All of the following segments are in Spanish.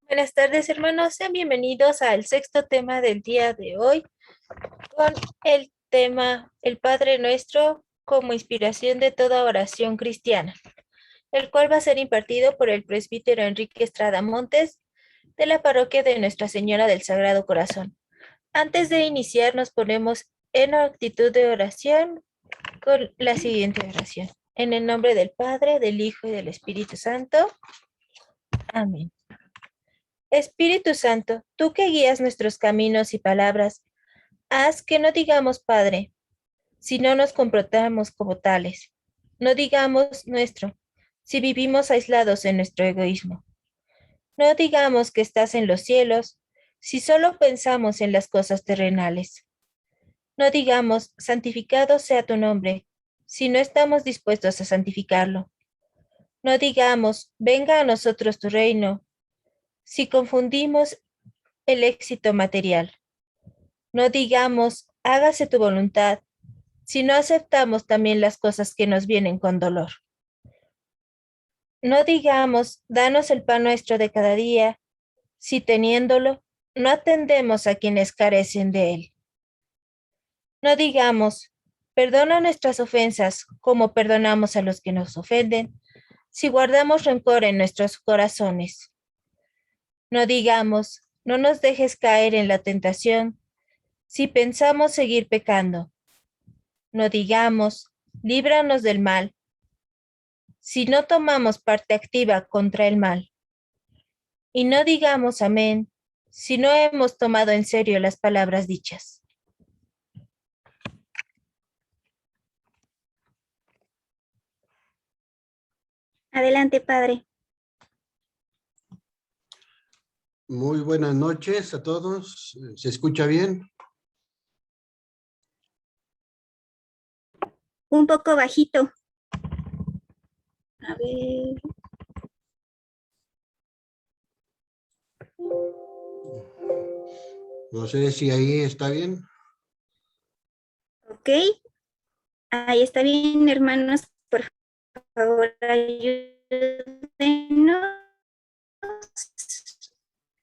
Buenas tardes, hermanos. Sean bienvenidos al sexto tema del día de hoy con el tema El Padre Nuestro como inspiración de toda oración cristiana, el cual va a ser impartido por el presbítero Enrique Estrada Montes de la parroquia de Nuestra Señora del Sagrado Corazón. Antes de iniciar, nos ponemos en actitud de oración con la siguiente oración. En el nombre del Padre, del Hijo y del Espíritu Santo. Amén. Espíritu Santo, tú que guías nuestros caminos y palabras, haz que no digamos Padre, si no nos comportamos como tales. No digamos nuestro, si vivimos aislados en nuestro egoísmo. No digamos que estás en los cielos, si solo pensamos en las cosas terrenales. No digamos santificado sea tu nombre, si no estamos dispuestos a santificarlo. No digamos venga a nosotros tu reino, si confundimos el éxito material. No digamos hágase tu voluntad, si no aceptamos también las cosas que nos vienen con dolor. No digamos, danos el pan nuestro de cada día, si teniéndolo, no atendemos a quienes carecen de él. No digamos, perdona nuestras ofensas como perdonamos a los que nos ofenden, si guardamos rencor en nuestros corazones. No digamos, no nos dejes caer en la tentación, si pensamos seguir pecando. No digamos, líbranos del mal, si no tomamos parte activa contra el mal. Y no digamos amén, si no hemos tomado en serio las palabras dichas. Adelante, Padre. Muy buenas noches a todos. ¿Se escucha bien? Un poco bajito. A ver. No sé si ahí está bien. Ok. Ahí está bien, hermanos. Por favor, ayúdenos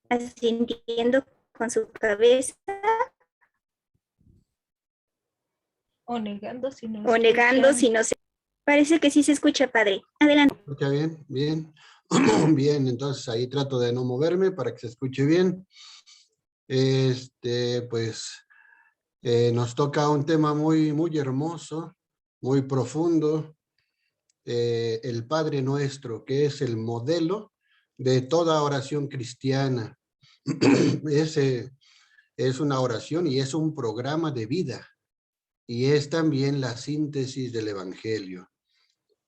asintiendo con su cabeza O negando si no o negando si no se... Parece que sí se escucha, Padre. Adelante. ¿Se escucha bien? Bien. Bien, entonces ahí trato de no moverme para que se escuche bien. Pues nos toca un tema muy hermoso, muy profundo. El Padre Nuestro, que es el modelo de toda oración cristiana. Ese es una oración y es un programa de vida. Y es también la síntesis del Evangelio.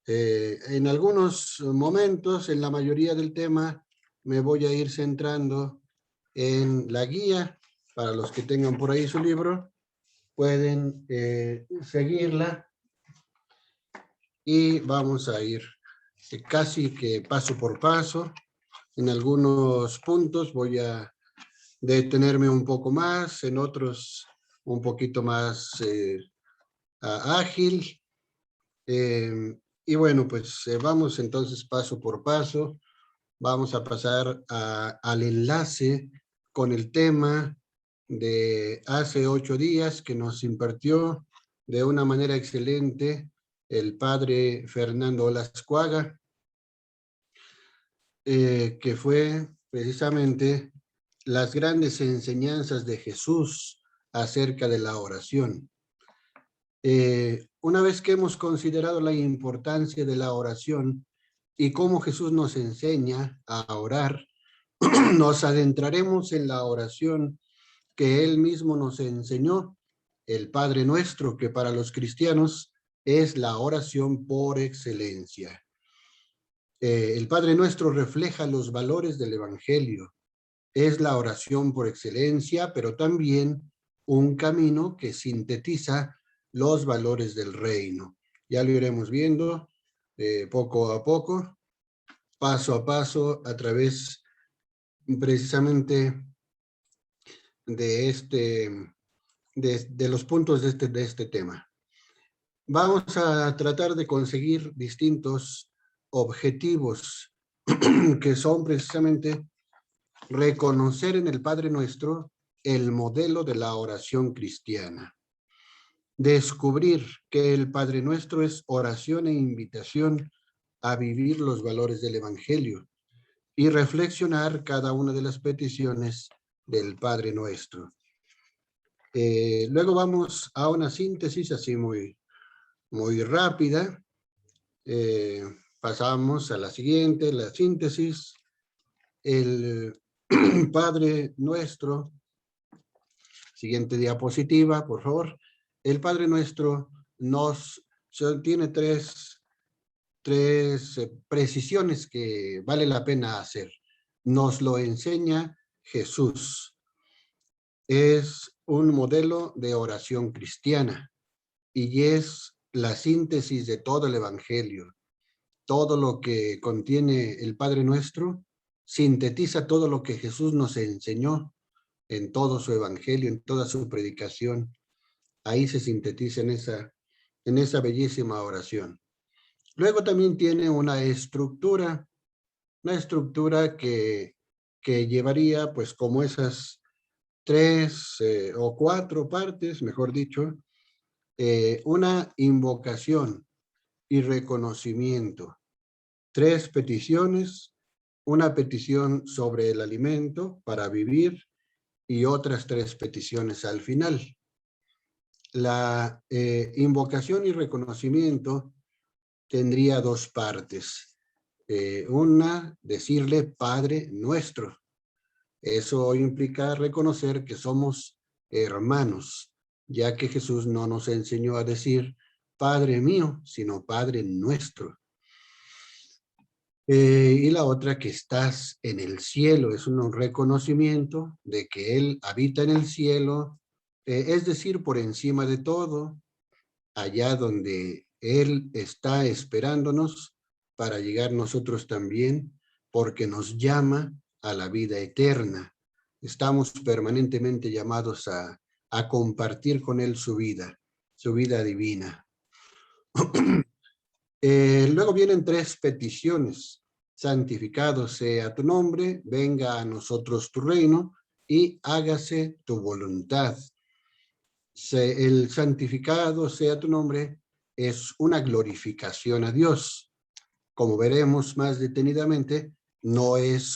En algunos momentos, en la mayoría del tema, me voy a ir centrando en la guía. Para los que tengan por ahí su libro, pueden seguirla y vamos a ir casi que paso por paso. En algunos puntos voy a detenerme un poco más, en otros un poquito más ágil. Y bueno, pues vamos entonces paso por paso. Vamos a pasar al enlace con el tema de hace 8 días que nos impartió de una manera excelente el padre Fernando Olascuaga, que fue precisamente las grandes enseñanzas de Jesús acerca de la oración. Una vez que hemos considerado la importancia de la oración y cómo Jesús nos enseña a orar, nos adentraremos en la oración que Él mismo nos enseñó, el Padre Nuestro, que para los cristianos es la oración por excelencia. El Padre Nuestro refleja los valores del Evangelio. Es la oración por excelencia, pero también un camino que sintetiza los valores del reino. Ya lo iremos viendo poco a poco, paso a paso, a través precisamente de los puntos de este tema. Vamos a tratar de conseguir distintos objetivos que son precisamente reconocer en el Padre Nuestro el modelo de la oración cristiana. Descubrir que el Padre Nuestro es oración e invitación a vivir los valores del Evangelio y reflexionar cada una de las peticiones del Padre Nuestro. Luego vamos a una síntesis así muy rápida. Pasamos a la siguiente, la síntesis. El Padre Nuestro, siguiente diapositiva, por favor. El Padre Nuestro tiene tres precisiones que vale la pena hacer. Nos lo enseña Jesús. Es un modelo de oración cristiana y es la síntesis de todo el Evangelio. Todo lo que contiene el Padre Nuestro sintetiza todo lo que Jesús nos enseñó en todo su Evangelio, en toda su predicación. Ahí se sintetiza en esa bellísima oración. Luego también tiene una estructura que llevaría pues como esas 3 o 4 partes, mejor dicho, una invocación y reconocimiento, 3 peticiones, una petición sobre el alimento para vivir y otras 3 peticiones al final. La invocación y reconocimiento tendría 2 partes. Una, decirle Padre Nuestro. Eso implica reconocer que somos hermanos, ya que Jesús no nos enseñó a decir Padre mío, sino Padre Nuestro. Y la otra, que estás en el cielo, es un reconocimiento de que Él habita en el cielo, es decir, por encima de todo, allá donde Él está esperándonos para llegar nosotros también, porque nos llama a la vida eterna. Estamos permanentemente llamados a compartir con Él su vida divina. Luego vienen 3 peticiones. Santificado sea tu nombre, venga a nosotros tu reino y hágase tu voluntad. El santificado sea tu nombre es una glorificación a Dios. Como veremos más detenidamente, no es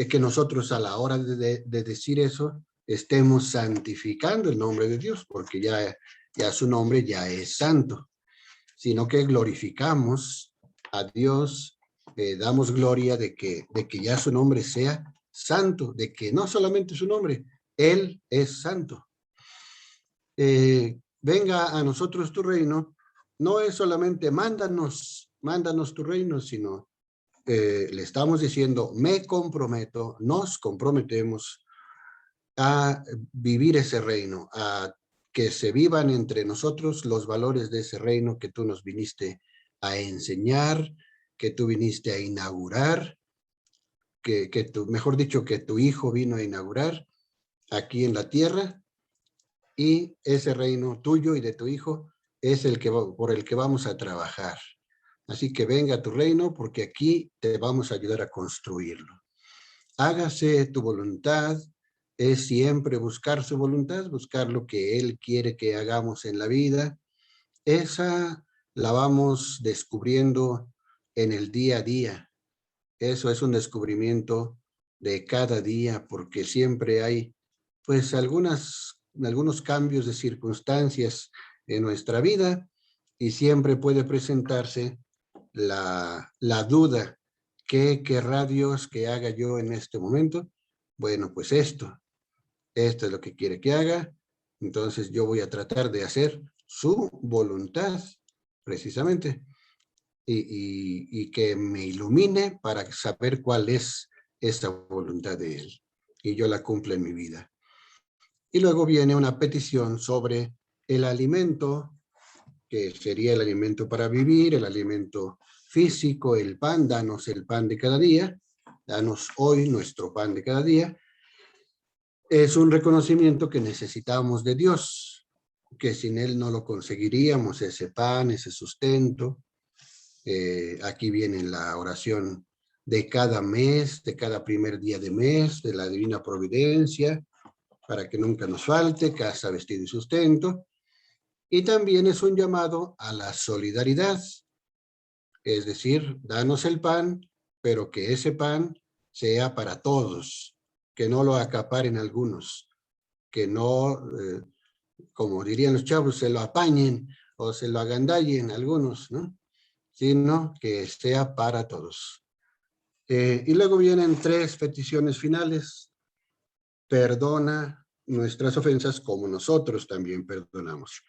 que nosotros a la hora de decir eso estemos santificando el nombre de Dios, porque ya su nombre ya es santo, sino que glorificamos a Dios, damos gloria de que ya su nombre sea santo, de que no solamente su nombre, Él es santo. Venga a nosotros tu reino, no es solamente mándanos tu reino, sino le estamos diciendo, me comprometo, nos comprometemos a vivir ese reino, a que se vivan entre nosotros los valores de ese reino que tú nos viniste a enseñar, que tú viniste a inaugurar, mejor dicho, que tu Hijo vino a inaugurar aquí en la tierra, y ese reino tuyo y de tu Hijo es por el que vamos a trabajar. Así que venga a tu reino, porque aquí te vamos a ayudar a construirlo. Hágase tu voluntad, es siempre buscar su voluntad, buscar lo que Él quiere que hagamos en la vida. Esa la vamos descubriendo en el día a día. Eso es un descubrimiento de cada día, porque siempre hay pues algunos cambios de circunstancias en nuestra vida y siempre puede presentarse la duda: ¿qué querrá Dios que haga yo en este momento? Bueno, pues esto es lo que quiere que haga, entonces yo voy a tratar de hacer su voluntad, precisamente, y que me ilumine para saber cuál es esa voluntad de Él, y yo la cumpla en mi vida. Y luego viene una petición sobre el alimento, que sería el alimento para vivir, el alimento físico, el pan. Danos el pan de cada día, danos hoy nuestro pan de cada día. Es un reconocimiento que necesitamos de Dios, que sin Él no lo conseguiríamos, ese pan, ese sustento. Aquí viene la oración de cada mes, de cada primer día de mes, de la divina providencia, para que nunca nos falte casa, vestido y sustento. Y también es un llamado a la solidaridad, es decir, danos el pan, pero que ese pan sea para todos, que no lo acaparen algunos, que no, como dirían los chavos, se lo apañen o se lo agandallen algunos, ¿no? Sino que sea para todos. Y luego vienen 3 peticiones finales. Perdona nuestras ofensas como nosotros también perdonamos.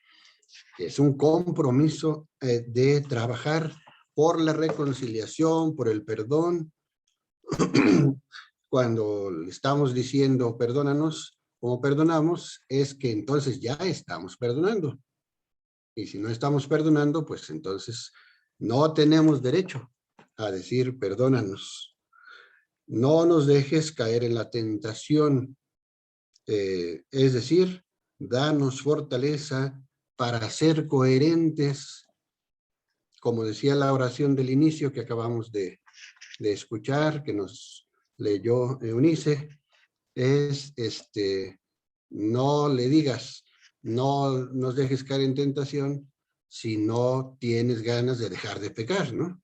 Es un compromiso de trabajar por la reconciliación, por el perdón. Cuando estamos diciendo perdónanos como perdonamos, es que entonces ya estamos perdonando. Y si no estamos perdonando, pues entonces no tenemos derecho a decir perdónanos. No nos dejes caer en la tentación. Es decir, danos fortaleza para ser coherentes, como decía la oración del inicio que acabamos de escuchar, que nos leyó Eunice, es no le digas, no nos dejes caer en tentación si no tienes ganas de dejar de pecar, ¿no?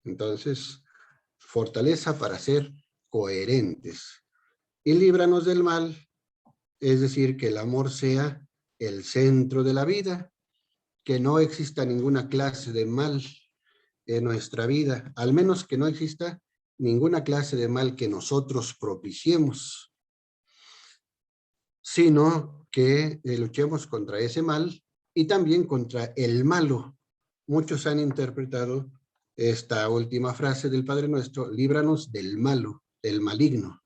Entonces, fortaleza para ser coherentes. Y líbranos del mal, es decir, que el amor sea el centro de la vida, que no exista ninguna clase de mal en nuestra vida, al menos que no exista ninguna clase de mal que nosotros propiciemos, sino que luchemos contra ese mal y también contra el malo. Muchos han interpretado esta última frase del Padre Nuestro, líbranos del malo, del maligno,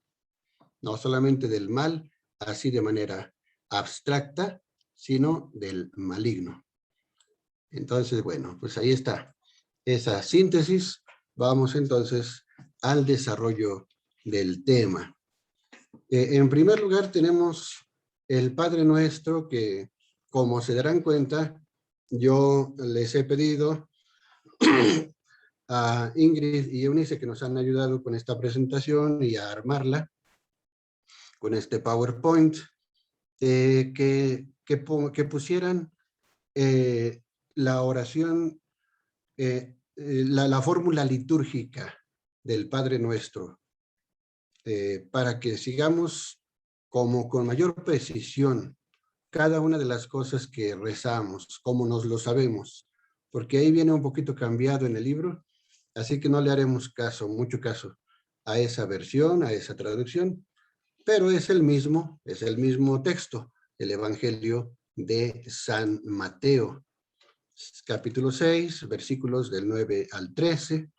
no solamente del mal, así de manera abstracta, sino del maligno. Entonces, bueno, pues ahí está esa síntesis. Vamos entonces al desarrollo del tema. En primer lugar tenemos el Padre Nuestro que, como se darán cuenta, yo les he pedido a Ingrid y Eunice que nos han ayudado con esta presentación y a armarla con este PowerPoint, que pusieran la oración, la fórmula litúrgica del Padre Nuestro, para que sigamos como con mayor precisión cada una de las cosas que rezamos, como nos lo sabemos, porque ahí viene un poquito cambiado en el libro, así que no le haremos caso, mucho caso, a esa versión, a esa traducción, pero es el mismo texto, el Evangelio de San Mateo, capítulo 6, versículos del 9 al 13.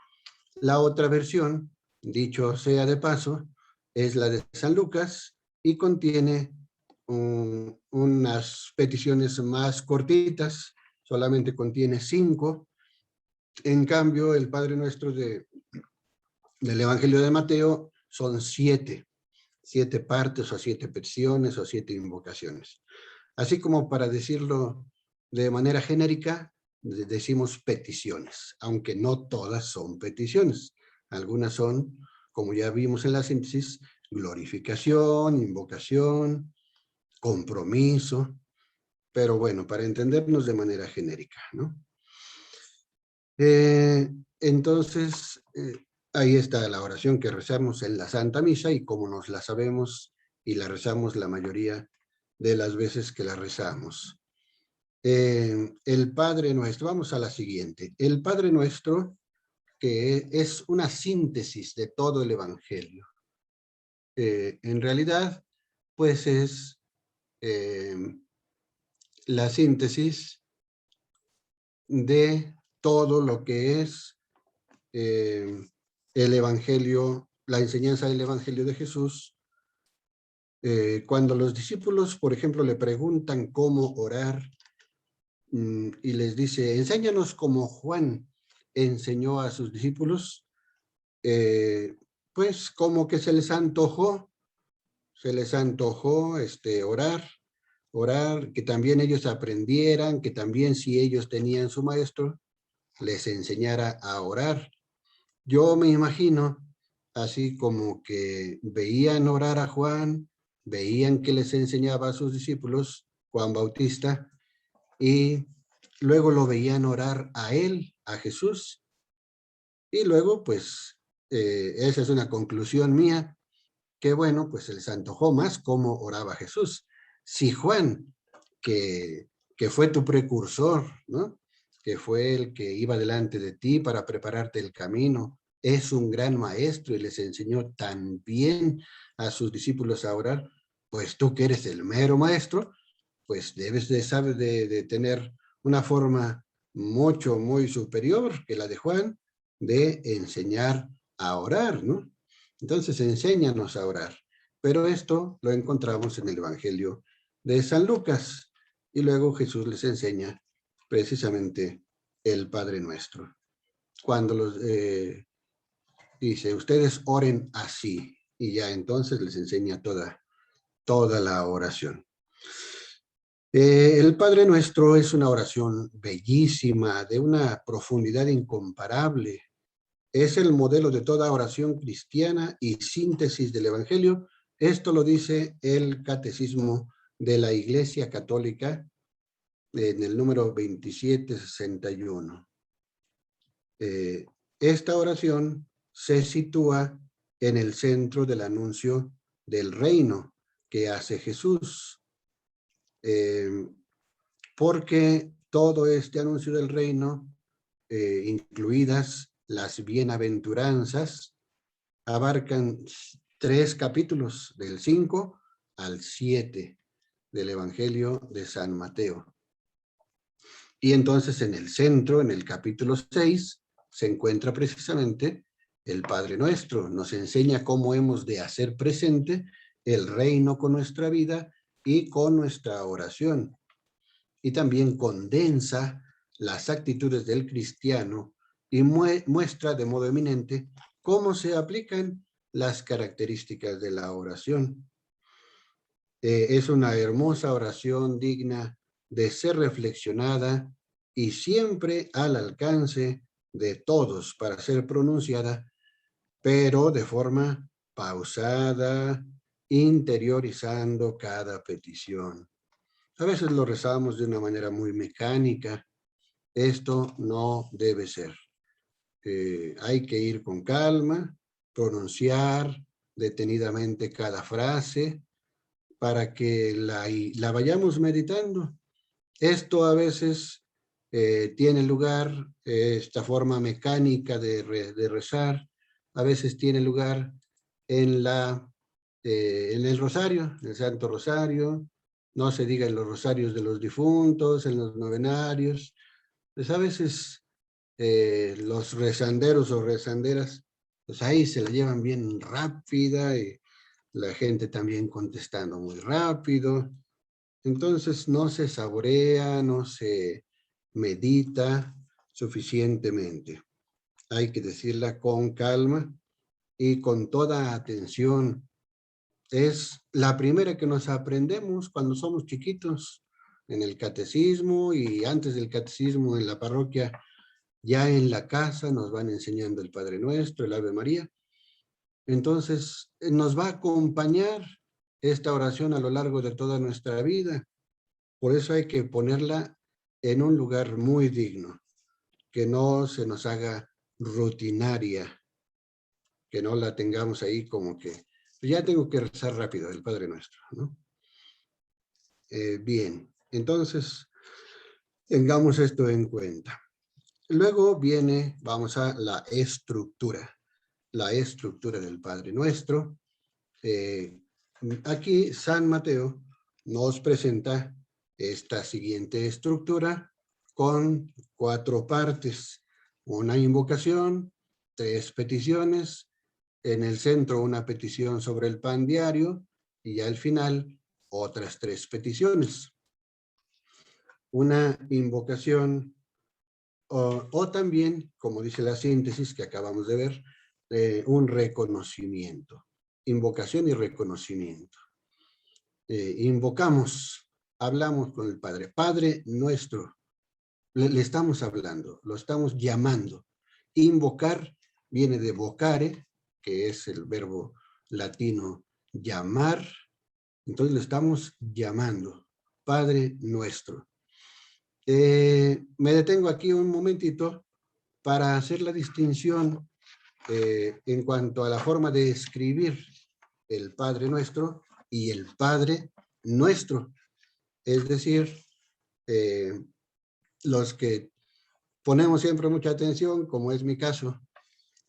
La otra versión, dicho sea de paso, es la de San Lucas y contiene unas peticiones más cortitas, solamente contiene 5. En cambio, el Padre Nuestro del Evangelio de Mateo son 7 partes o 7 peticiones o 7 invocaciones. Así como para decirlo de manera genérica, decimos peticiones, aunque no todas son peticiones. Algunas son, como ya vimos en la síntesis, glorificación, invocación, compromiso, pero bueno, para entendernos de manera genérica, ¿no? Entonces, ahí está la oración que rezamos en la Santa Misa y como nos la sabemos y la rezamos la mayoría de las veces que la rezamos. El Padre Nuestro, vamos a la siguiente. El Padre Nuestro, que es una síntesis de todo el Evangelio. En realidad, pues es la síntesis de todo lo que es el Evangelio, la enseñanza del Evangelio de Jesús. Cuando los discípulos, por ejemplo, le preguntan cómo orar y les dice, enséñanos como Juan enseñó a sus discípulos, pues como que se les antojó orar, que también ellos aprendieran, que también si ellos tenían su maestro, les enseñara a orar. Yo me imagino así como que veían orar a Juan, veían que les enseñaba a sus discípulos, Juan Bautista, y luego lo veían orar a él, a Jesús, y luego pues esa es una conclusión mía, que bueno, pues se les antojó más cómo oraba Jesús. Si Juan, que fue tu precursor, ¿no? Que fue el que iba delante de ti para prepararte el camino, es un gran maestro y les enseñó tan bien a sus discípulos a orar, pues tú que eres el mero maestro, pues debes de saber de tener una forma muy superior que la de Juan de enseñar a orar, ¿no? Entonces, enséñanos a orar. Pero esto lo encontramos en el Evangelio de San Lucas. Y luego Jesús les enseña precisamente el Padre Nuestro. Cuando los dice, ustedes oren así. Y ya entonces les enseña toda la oración. El Padre Nuestro es una oración bellísima, de una profundidad incomparable. Es el modelo de toda oración cristiana y síntesis del Evangelio. Esto lo dice el Catecismo de la Iglesia Católica en el número 2761. Esta oración se sitúa en el centro del anuncio del reino que hace Jesús. Porque todo este anuncio del reino, incluidas las bienaventuranzas, abarcan 3 capítulos, del 5 al 7 del Evangelio de San Mateo. Y entonces en el centro, en el capítulo 6, se encuentra precisamente el Padre Nuestro. Nos enseña cómo hemos de hacer presente el reino con nuestra vida y con nuestra oración. Y también condensa las actitudes del cristiano y muestra de modo eminente cómo se aplican las características de la oración. Es una hermosa oración digna de ser reflexionada y siempre al alcance de todos para ser pronunciada, pero de forma pausada, interiorizando cada petición. A veces lo rezamos de una manera muy mecánica. Esto no debe ser. Hay que ir con calma, pronunciar detenidamente cada frase para que la vayamos meditando. Esto a veces tiene lugar, esta forma mecánica de rezar, a veces tiene lugar en el rosario, el Santo Rosario, no se diga en los rosarios de los difuntos, en los novenarios. Pues a veces los rezanderos o rezanderas, pues ahí se la llevan bien rápida y la gente también contestando muy rápido. Entonces no se saborea, no se medita suficientemente. Hay que decirla con calma y con toda atención. Es la primera que nos aprendemos cuando somos chiquitos en el catecismo y antes del catecismo en la parroquia, ya en la casa nos van enseñando el Padre Nuestro, el Ave María. Entonces nos va a acompañar esta oración a lo largo de toda nuestra vida. Por eso hay que ponerla en un lugar muy digno, que no se nos haga rutinaria, que no la tengamos ahí como que ya tengo que rezar rápido el Padre Nuestro, ¿no? Bien, entonces tengamos esto en cuenta. Luego vamos a la estructura del Padre Nuestro. Aquí San Mateo nos presenta esta siguiente estructura con 4 partes. Una invocación, 3 peticiones, en el centro una petición sobre el pan diario y al final otras 3 peticiones. Una invocación o también, como dice la síntesis que acabamos de ver, un reconocimiento. Invocación y reconocimiento. Invocamos, hablamos con el Padre. Padre Nuestro, le estamos hablando, lo estamos llamando. Invocar viene de vocare, que es el verbo latino llamar. Entonces lo estamos llamando, Padre nuestro. Me detengo aquí un momentito para hacer la distinción en cuanto a la forma de escribir el Padre Nuestro y el Padre Nuestro. Es decir, los que ponemos siempre mucha atención, como es mi caso,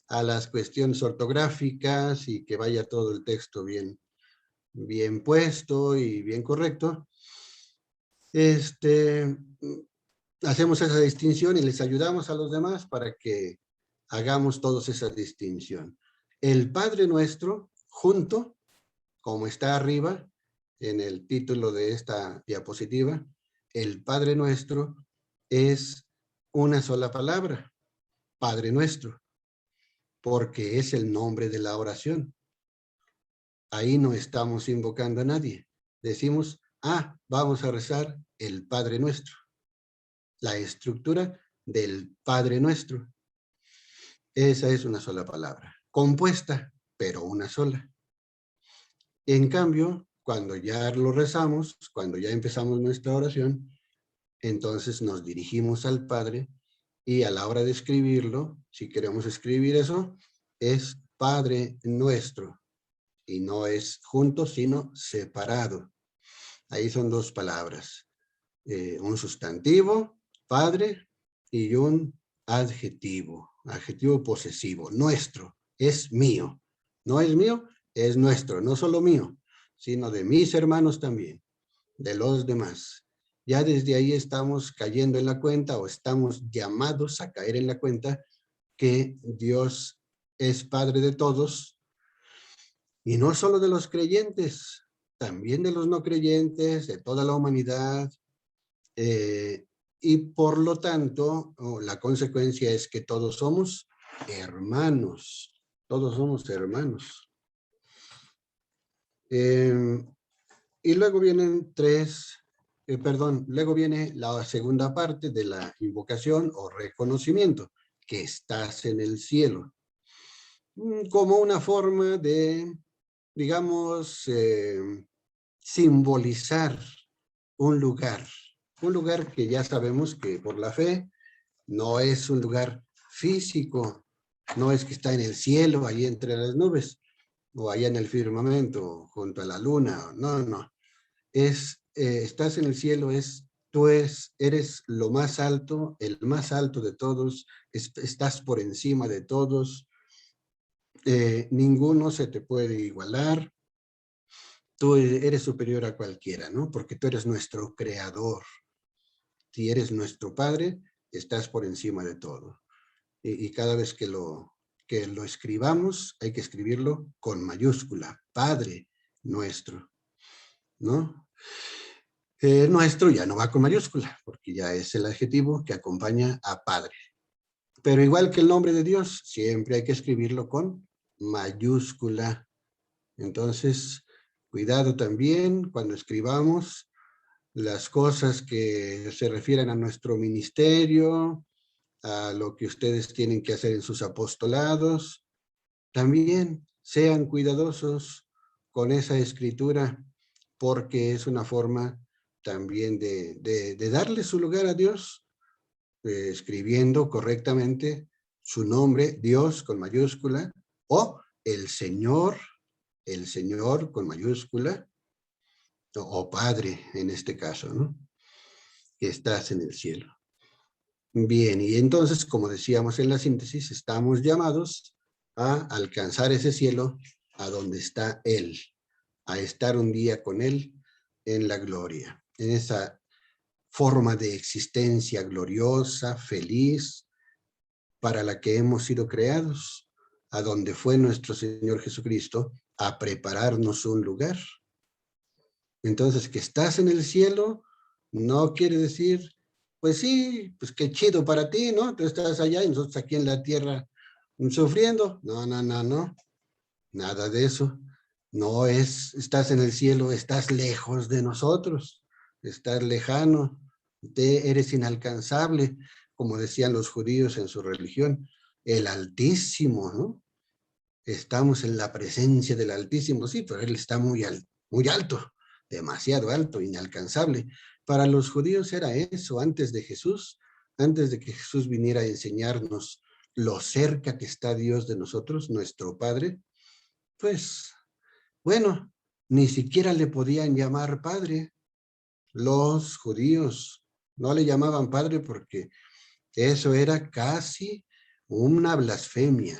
a las cuestiones ortográficas y que vaya todo el texto bien puesto y bien correcto, hacemos esa distinción y les ayudamos a los demás para que hagamos todos esa distinción. El Padre Nuestro, junto, como está arriba en el título de esta diapositiva, el Padre Nuestro es una sola palabra, Padre Nuestro, porque es el nombre de la oración. Ahí no estamos invocando a nadie. Decimos, vamos a rezar el Padre Nuestro. La estructura del Padre Nuestro. Esa es una sola palabra, compuesta, pero una sola. En cambio, cuando ya lo rezamos, cuando ya empezamos nuestra oración, entonces nos dirigimos al Padre y a la hora de escribirlo, si queremos escribir eso, es Padre Nuestro. Y no es junto, sino separado. Ahí son dos palabras. Un sustantivo, Padre, y un adjetivo posesivo, nuestro, es mío. No es mío, es nuestro, no solo mío, sino de mis hermanos también, de los demás. Ya desde ahí estamos cayendo en la cuenta o estamos llamados a caer en la cuenta que Dios es Padre de todos y no solo de los creyentes, también de los no creyentes, de toda la humanidad. Y por lo tanto, la consecuencia es que todos somos hermanos. Todos somos hermanos. Y luego vienen luego viene la segunda parte de la invocación o reconocimiento, que estás en el cielo. Como una forma de, digamos, simbolizar un lugar que ya sabemos que por la fe no es un lugar físico, no es que está en el cielo, ahí entre las nubes, o allá en el firmamento, junto a la luna, no. Estás en el cielo, tú eres lo más alto, el más alto de todos, estás por encima de todos, ninguno se te puede igualar, tú eres superior a cualquiera, ¿no? Porque tú eres nuestro creador. Si eres nuestro Padre, estás por encima de todo. Y cada vez que lo escribamos, hay que escribirlo con mayúscula, Padre nuestro, ¿no? Nuestro ya no va con mayúscula, porque ya es el adjetivo que acompaña a Padre. Pero igual que el nombre de Dios, siempre hay que escribirlo con mayúscula. Entonces, cuidado también cuando escribamos las cosas que se refieren a nuestro ministerio, a lo que ustedes tienen que hacer en sus apostolados. También sean cuidadosos con esa escritura, porque es una forma también de darle su lugar a Dios, escribiendo correctamente su nombre, Dios con mayúscula, o el Señor con mayúscula, o Padre en este caso, ¿no? Que estás en el cielo. Bien, y entonces, como decíamos en la síntesis, estamos llamados a alcanzar ese cielo a donde está Él, a estar un día con Él en la gloria, en esa forma de existencia gloriosa, feliz, para la que hemos sido creados, a donde fue nuestro Señor Jesucristo a prepararnos un lugar. Entonces, que estás en el cielo no quiere decir, pues sí, pues qué chido para ti, ¿no? Tú estás allá y nosotros aquí en la tierra sufriendo. No, nada de eso. No es, estás en el cielo, estás lejos de nosotros, estás lejano, eres inalcanzable, como decían los judíos en su religión. el Altísimo, ¿no? Estamos en la presencia del Altísimo, sí, pero Él está muy alto, demasiado alto, inalcanzable. Para los judíos era eso, antes de que Jesús viniera a enseñarnos lo cerca que está Dios de nosotros, nuestro Padre, pues, bueno, ni siquiera le podían llamar Padre. Los judíos no le llamaban Padre porque eso era casi una blasfemia.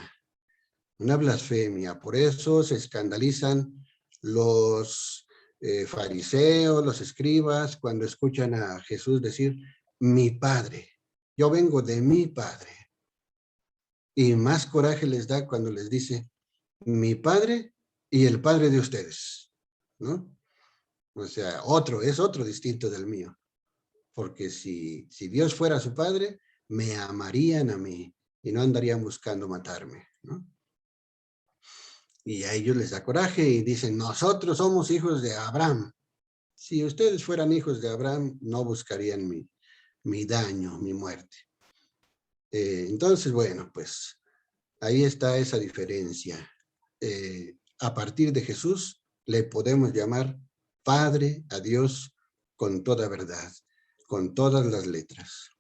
Una blasfemia. Por eso se escandalizan los fariseos, los escribas, cuando escuchan a Jesús decir, mi Padre. Yo vengo de mi Padre. Y más coraje les da cuando les dice, mi Padre y el Padre de ustedes, ¿no? O sea, es otro distinto del mío. Porque si Dios fuera su Padre, me amarían a mí y no andarían buscando matarme, ¿no? Y a ellos les da coraje y dicen, nosotros somos hijos de Abraham. Si ustedes fueran hijos de Abraham, no buscarían mi daño, mi muerte. Entonces, bueno, pues ahí está esa diferencia. A partir de Jesús le podemos llamar Padre a Dios con toda verdad, con todas las letras.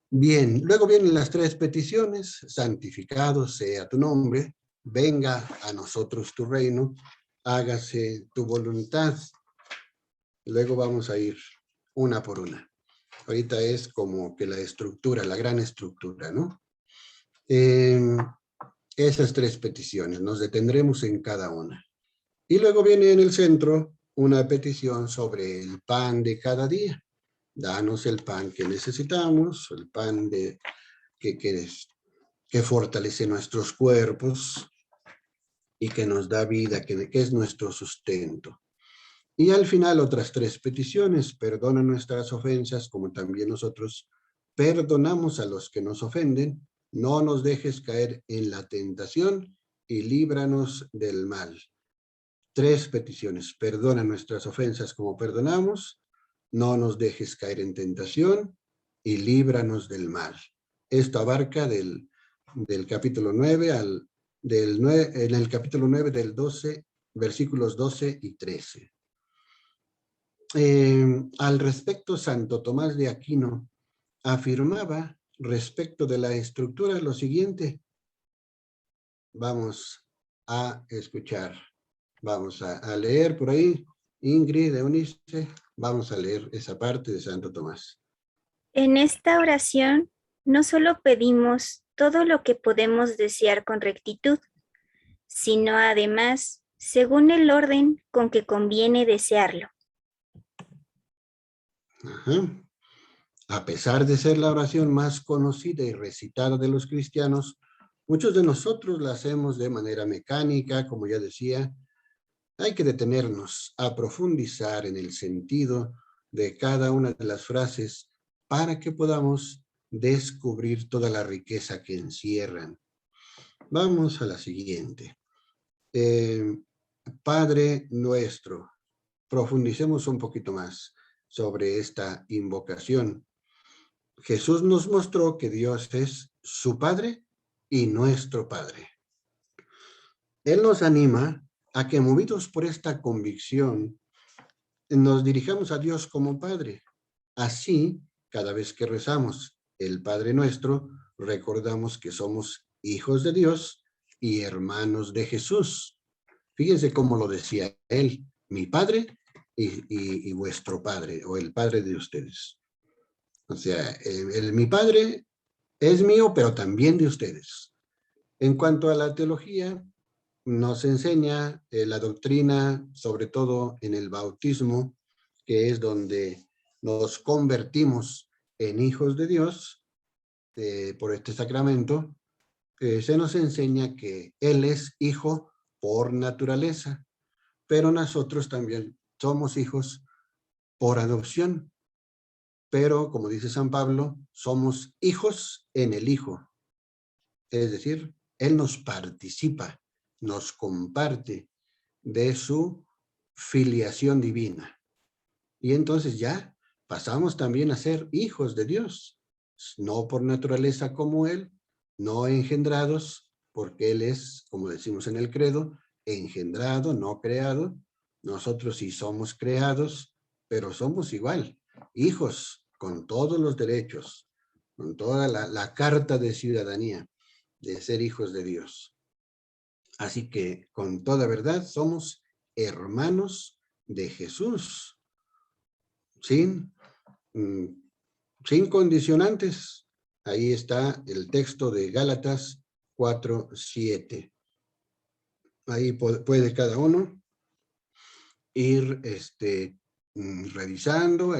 Bien, luego vienen las tres peticiones, santificado sea tu nombre, venga a nosotros tu reino, hágase tu voluntad. Luego vamos a ir una por una. Ahorita es como que la estructura, la gran estructura, ¿no? Esas tres peticiones, nos detendremos en cada una. Y luego viene en el centro una petición sobre el pan de cada día. Danos el pan que necesitamos, el pan que fortalece nuestros cuerpos y que nos da vida, que es nuestro sustento. Y al final otras tres peticiones, perdona nuestras ofensas como también nosotros perdonamos a los que nos ofenden, no nos dejes caer en la tentación y líbranos del mal. Tres peticiones, perdona nuestras ofensas como perdonamos, no nos dejes caer en tentación y líbranos del mal. Esto abarca del capítulo 9 en el capítulo 9 del 12, versículos 12 y 13. Al respecto, Santo Tomás de Aquino afirmaba respecto de la estructura lo siguiente. Vamos a escuchar, vamos a leer por ahí. Ingrid, Eunice, vamos a leer esa parte de Santo Tomás. En esta oración no solo pedimos todo lo que podemos desear con rectitud, sino además según el orden con que conviene desearlo. Ajá. A pesar de ser la oración más conocida y recitada de los cristianos, muchos de nosotros la hacemos de manera mecánica, como ya decía. Hay que detenernos a profundizar en el sentido de cada una de las frases para que podamos descubrir toda la riqueza que encierran. Vamos a la siguiente. Padre nuestro. Profundicemos un poquito más sobre esta invocación. Jesús nos mostró que Dios es su Padre y nuestro Padre. Él nos anima a que, movidos por esta convicción, nos dirijamos a Dios como Padre. Así, cada vez que rezamos el Padre Nuestro, recordamos que somos hijos de Dios y hermanos de Jesús. Fíjense cómo lo decía él, mi Padre y vuestro Padre, o el Padre de ustedes. O sea, mi Padre es mío, pero también de ustedes. En cuanto a la teología, nos enseña la doctrina, sobre todo en el bautismo, que es donde nos convertimos en hijos de Dios por este sacramento. Se nos enseña que Él es hijo por naturaleza, pero nosotros también somos hijos por adopción. Pero, como dice San Pablo, somos hijos en el Hijo. Es decir, Él nos participa, nos comparte de su filiación divina. Y entonces ya pasamos también a ser hijos de Dios, no por naturaleza como Él, no engendrados, porque Él es, como decimos en el credo, engendrado, no creado. Nosotros sí somos creados, pero somos igual, hijos, con todos los derechos, con toda la carta de ciudadanía, de ser hijos de Dios. Así que, con toda verdad, somos hermanos de Jesús, sin, sin condicionantes. Ahí está el texto de Gálatas 4:7. Ahí puede cada uno ir revisando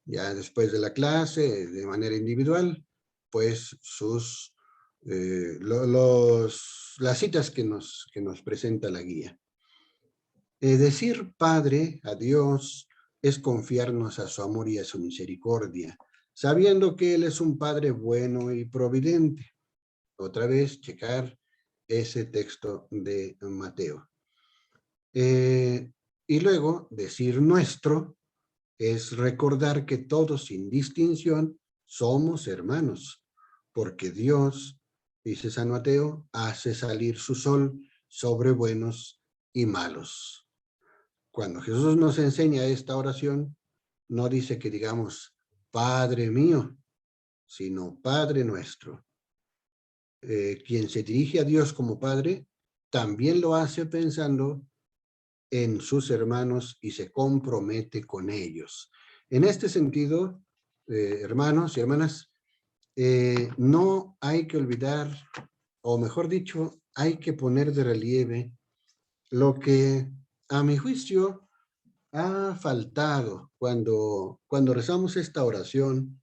ya después de la clase, de manera individual, pues las citas que nos presenta la guía. Decir Padre a Dios es confiarnos a su amor y a su misericordia, sabiendo que Él es un Padre bueno y providente. Otra vez, checar ese texto de Mateo. Y luego, decir nuestro es recordar que todos, sin distinción, somos hermanos, porque Dios, dice San Mateo, hace salir su sol sobre buenos y malos. Cuando Jesús nos enseña esta oración, no dice que digamos, Padre mío, sino Padre nuestro. Quien se dirige a Dios como Padre, también lo hace pensando en sus hermanos y se compromete con ellos. En este sentido, hermanos y hermanas, no hay que olvidar, o mejor dicho, hay que poner de relieve lo que, a mi juicio, ha faltado cuando rezamos esta oración.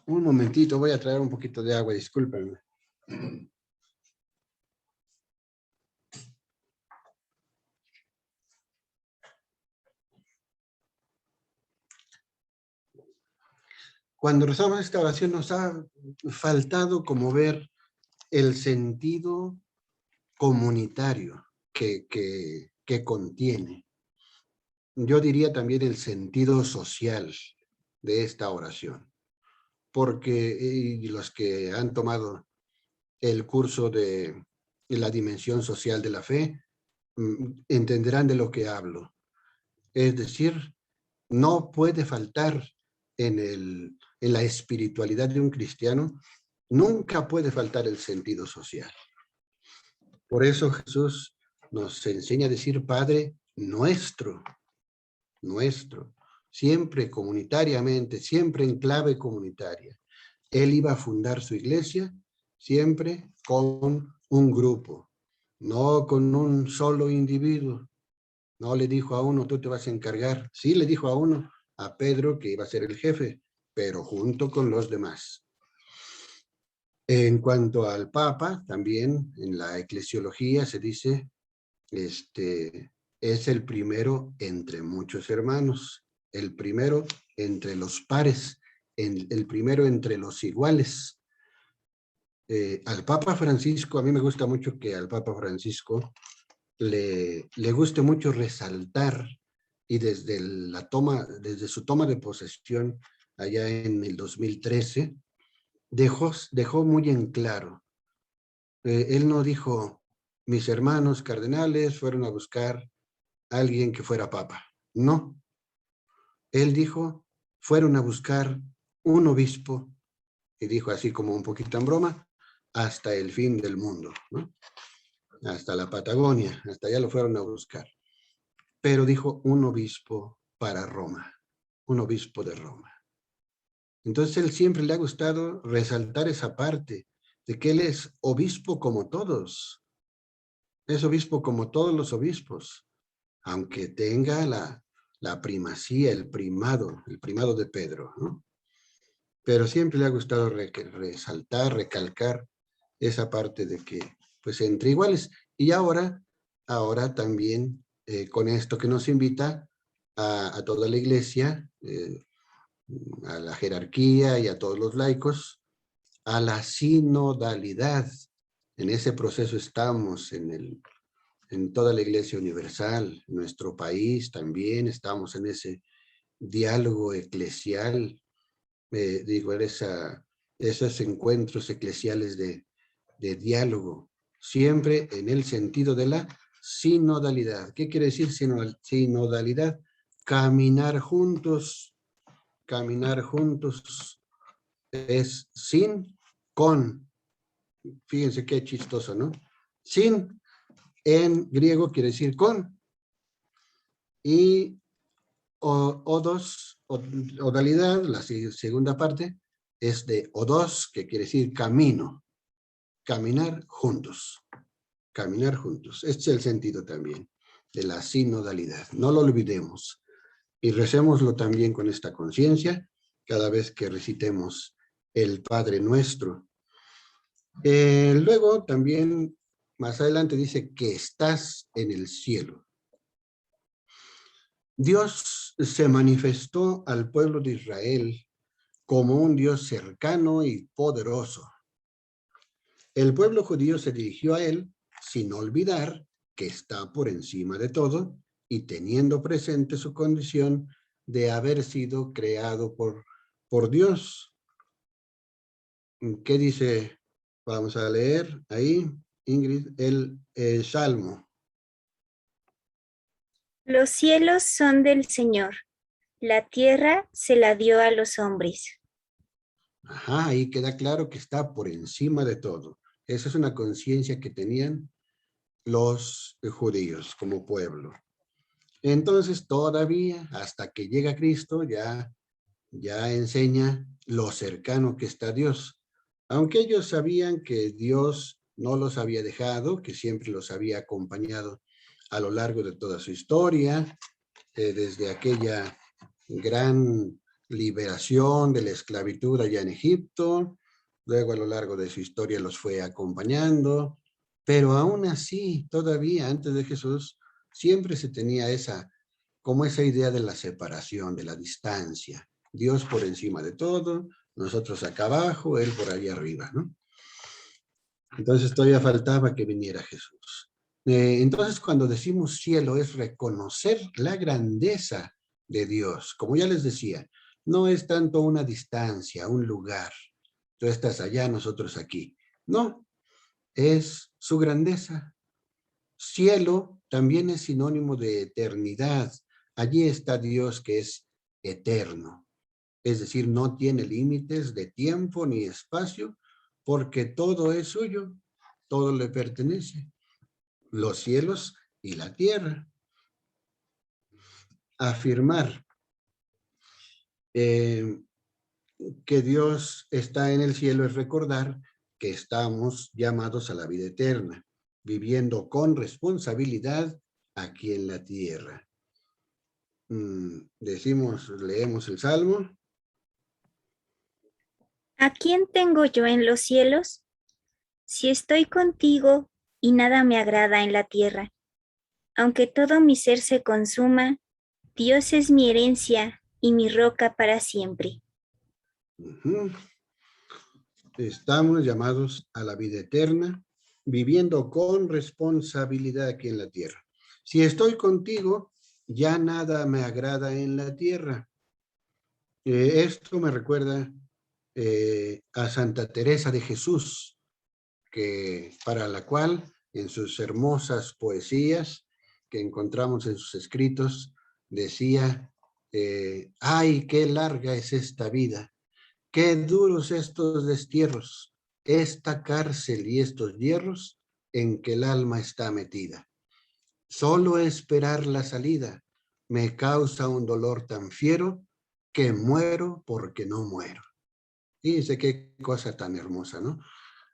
Un momentito, voy a traer un poquito de agua, discúlpenme. Cuando rezamos esta oración nos ha faltado como ver el sentido comunitario que contiene. Yo diría también el sentido social de esta oración, porque los que han tomado el curso de la dimensión social de la fe entenderán de lo que hablo. Es decir, no puede faltar en la espiritualidad de un cristiano, nunca puede faltar el sentido social. Por eso Jesús nos enseña a decir Padre nuestro, nuestro, siempre comunitariamente, siempre en clave comunitaria. Él iba a fundar su iglesia siempre con un grupo, no con un solo individuo. No le dijo a uno, tú te vas a encargar. Sí le dijo a uno, a Pedro, que iba a ser el jefe, pero junto con los demás. En cuanto al Papa, también en la eclesiología se dice, es el primero entre muchos hermanos, el primero entre los pares, el primero entre los iguales. Al Papa Francisco, a mí me gusta mucho que al Papa Francisco le guste mucho resaltar, y desde su toma de posesión allá en el 2013, dejó muy en claro. Él no dijo, mis hermanos cardenales fueron a buscar a alguien que fuera papa. No. Él dijo, fueron a buscar un obispo, y dijo así como un poquito en broma, hasta el fin del mundo, ¿no? Hasta la Patagonia, hasta allá lo fueron a buscar. Pero dijo un obispo para Roma, un obispo de Roma. Entonces él siempre le ha gustado resaltar esa parte de que él es obispo como todos. Es obispo como todos los obispos, aunque tenga la primacía, el primado de Pedro, ¿no? Pero siempre le ha gustado resaltar, recalcar esa parte de que, pues, entre iguales. Y ahora también, con esto que nos invita a toda la iglesia, a la jerarquía y a todos los laicos, a la sinodalidad. En ese proceso estamos en toda la iglesia universal, en nuestro país también estamos en ese diálogo eclesial, en esos encuentros eclesiales de diálogo, siempre en el sentido de la sinodalidad. ¿Qué quiere decir sinodalidad? Caminar juntos es sin, con. Fíjense qué chistoso, ¿no? Sin, en griego quiere decir con, y odos, odalidad, la segunda parte, es de odos, que quiere decir camino, caminar juntos. Caminar juntos. Este es el sentido también de la sinodalidad. No lo olvidemos. Y recémoslo también con esta conciencia cada vez que recitemos el Padre Nuestro. Luego también, más adelante dice que estás en el cielo. Dios se manifestó al pueblo de Israel como un Dios cercano y poderoso. El pueblo judío se dirigió a él sin olvidar que está por encima de todo y teniendo presente su condición de haber sido creado por Dios. ¿Qué dice? Vamos a leer ahí, Ingrid, el Salmo. Los cielos son del Señor, la tierra se la dio a los hombres. Ajá, ahí queda claro que está por encima de todo. Esa es una conciencia que tenían los judíos como pueblo. Entonces todavía hasta que llega Cristo ya enseña lo cercano que está Dios. Aunque ellos sabían que Dios no los había dejado, que siempre los había acompañado a lo largo de toda su historia, desde aquella gran liberación de la esclavitud allá en Egipto, luego a lo largo de su historia los fue acompañando, pero aún así, todavía antes de Jesús, siempre se tenía como esa idea de la separación, de la distancia. Dios por encima de todo, nosotros acá abajo, Él por ahí arriba, ¿no? Entonces todavía faltaba que viniera Jesús. Entonces cuando decimos cielo es reconocer la grandeza de Dios. Como ya les decía, no es tanto una distancia, un lugar. Tú estás allá, nosotros aquí. No, es su grandeza. Cielo también es sinónimo de eternidad. Allí está Dios que es eterno. Es decir, no tiene límites de tiempo ni espacio, porque todo es suyo, todo le pertenece, los cielos y la tierra. Afirmar que Dios está en el cielo es recordar que estamos llamados a la vida eterna, viviendo con responsabilidad aquí en la tierra. Leemos el Salmo. ¿A quién tengo yo en los cielos? Si estoy contigo y nada me agrada en la tierra. Aunque todo mi ser se consuma, Dios es mi herencia y mi roca para siempre. Estamos llamados a la vida eterna, viviendo con responsabilidad aquí en la tierra. Si estoy contigo, ya nada me agrada en la tierra. Esto me recuerda a Santa Teresa de Jesús, para la cual en sus hermosas poesías que encontramos en sus escritos, decía, ¡ay, qué larga es esta vida! ¡Qué duros estos destierros! Esta cárcel y estos hierros en que el alma está metida. Solo esperar la salida me causa un dolor tan fiero que muero porque no muero. Fíjense qué cosa tan hermosa, ¿no?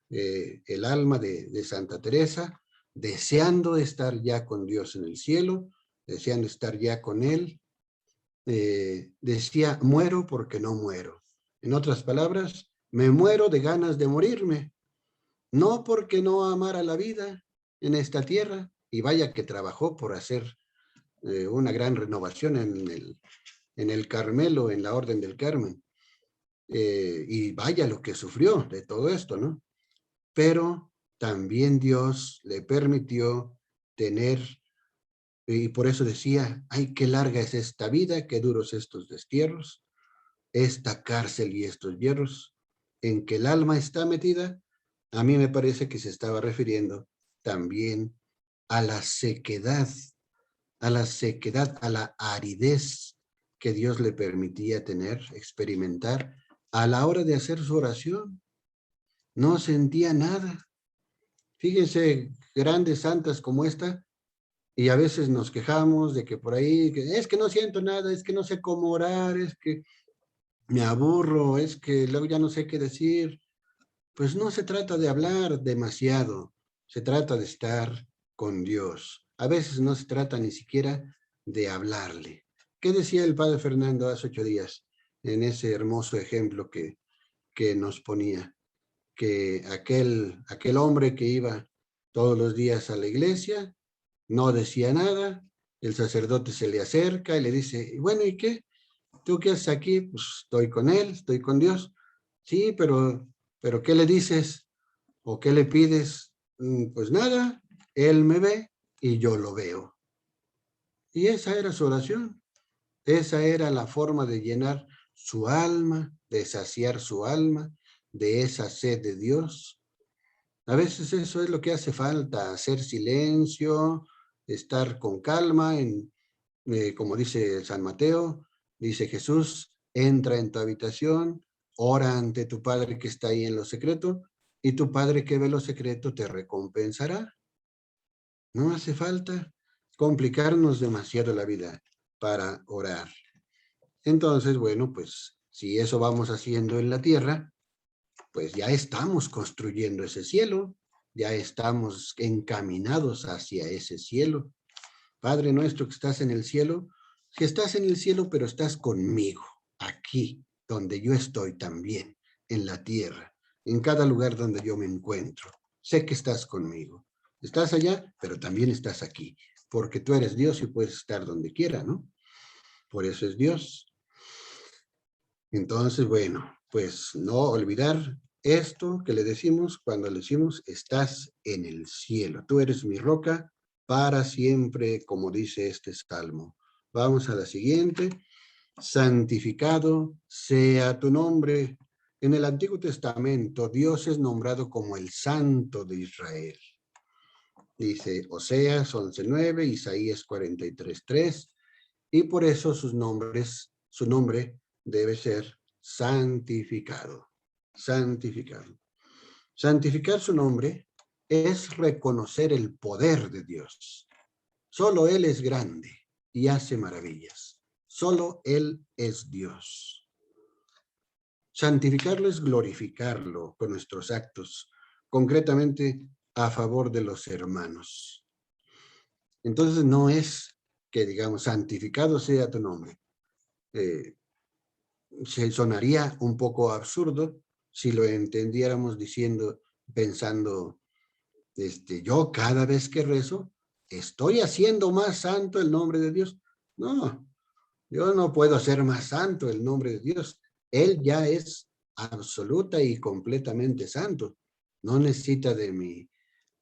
El alma de Santa Teresa, deseando estar ya con Dios en el cielo, deseando estar ya con Él, decía, muero porque no muero. En otras palabras, me muero de ganas de morirme, no porque no amara la vida en esta tierra, y vaya que trabajó por hacer una gran renovación en el Carmelo, en la Orden del Carmen, y vaya lo que sufrió de todo esto, ¿no? Pero también Dios le permitió tener, y por eso decía, ay, qué larga es esta vida, qué duros estos destierros, esta cárcel y estos hierros, en que el alma está metida, a mí me parece que se estaba refiriendo también a la sequedad, a la aridez que Dios le permitía tener, experimentar a la hora de hacer su oración. No sentía nada. Fíjense, grandes santas como esta, y a veces nos quejamos de que por ahí, que es que no siento nada, es que no sé cómo orar, es que me aburro, es que luego ya no sé qué decir. Pues no se trata de hablar demasiado, se trata de estar con Dios. A veces no se trata ni siquiera de hablarle. ¿Qué decía el padre Fernando hace 8 días en ese hermoso ejemplo que nos ponía? Que aquel hombre que iba todos los días a la iglesia no decía nada, el sacerdote se le acerca y le dice, bueno, ¿y qué? ¿Tú qué haces aquí? Pues estoy con él, estoy con Dios. Sí, pero ¿qué le dices? ¿O qué le pides? Pues nada, él me ve y yo lo veo. Y esa era su oración. Esa era la forma de llenar su alma, de saciar su alma, de esa sed de Dios. A veces eso es lo que hace falta, hacer silencio, estar con calma, como dice San Mateo, dice Jesús, entra en tu habitación, ora ante tu Padre que está ahí en lo secreto, y tu Padre que ve lo secreto te recompensará. No hace falta complicarnos demasiado la vida para orar. Entonces, bueno, pues si eso vamos haciendo en la tierra, pues ya estamos construyendo ese cielo, ya estamos encaminados hacia ese cielo. Padre nuestro que estás en el cielo, que estás en el cielo, pero estás conmigo, aquí, donde yo estoy también, en la tierra, en cada lugar donde yo me encuentro. Sé que estás conmigo. Estás allá, pero también estás aquí, porque tú eres Dios y puedes estar donde quiera, ¿no? Por eso es Dios. Entonces, bueno, pues no olvidar esto que le decimos cuando le decimos, estás en el cielo. Tú eres mi roca para siempre, como dice este salmo. Vamos a la siguiente. Santificado sea tu nombre. En el Antiguo Testamento, Dios es nombrado como el Santo de Israel. Dice Oseas 11:9, Isaías 43:3, y por eso su nombre debe ser santificado. Santificado. Santificar su nombre es reconocer el poder de Dios. Solo Él es grande y hace maravillas. Solo Él es Dios. Santificarlo es glorificarlo con nuestros actos, concretamente a favor de los hermanos. Entonces no es que digamos, santificado sea tu nombre. Se sonaría un poco absurdo si lo entendiéramos diciendo, pensando, yo cada vez que rezo, estoy haciendo más santo el nombre de Dios. No, yo no puedo hacer más santo el nombre de Dios. Él ya es absoluta y completamente santo. No necesita de mi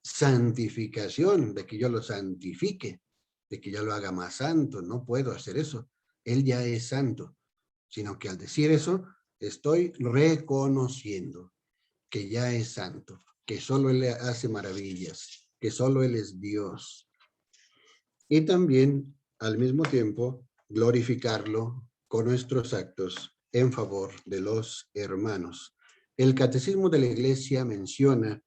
santificación, de que yo lo santifique, de que yo lo haga más santo. No puedo hacer eso. Él ya es santo. Sino que al decir eso, estoy reconociendo que ya es santo, que solo Él hace maravillas, que solo Él es Dios. Y también, al mismo tiempo, glorificarlo con nuestros actos en favor de los hermanos. El Catecismo de la Iglesia menciona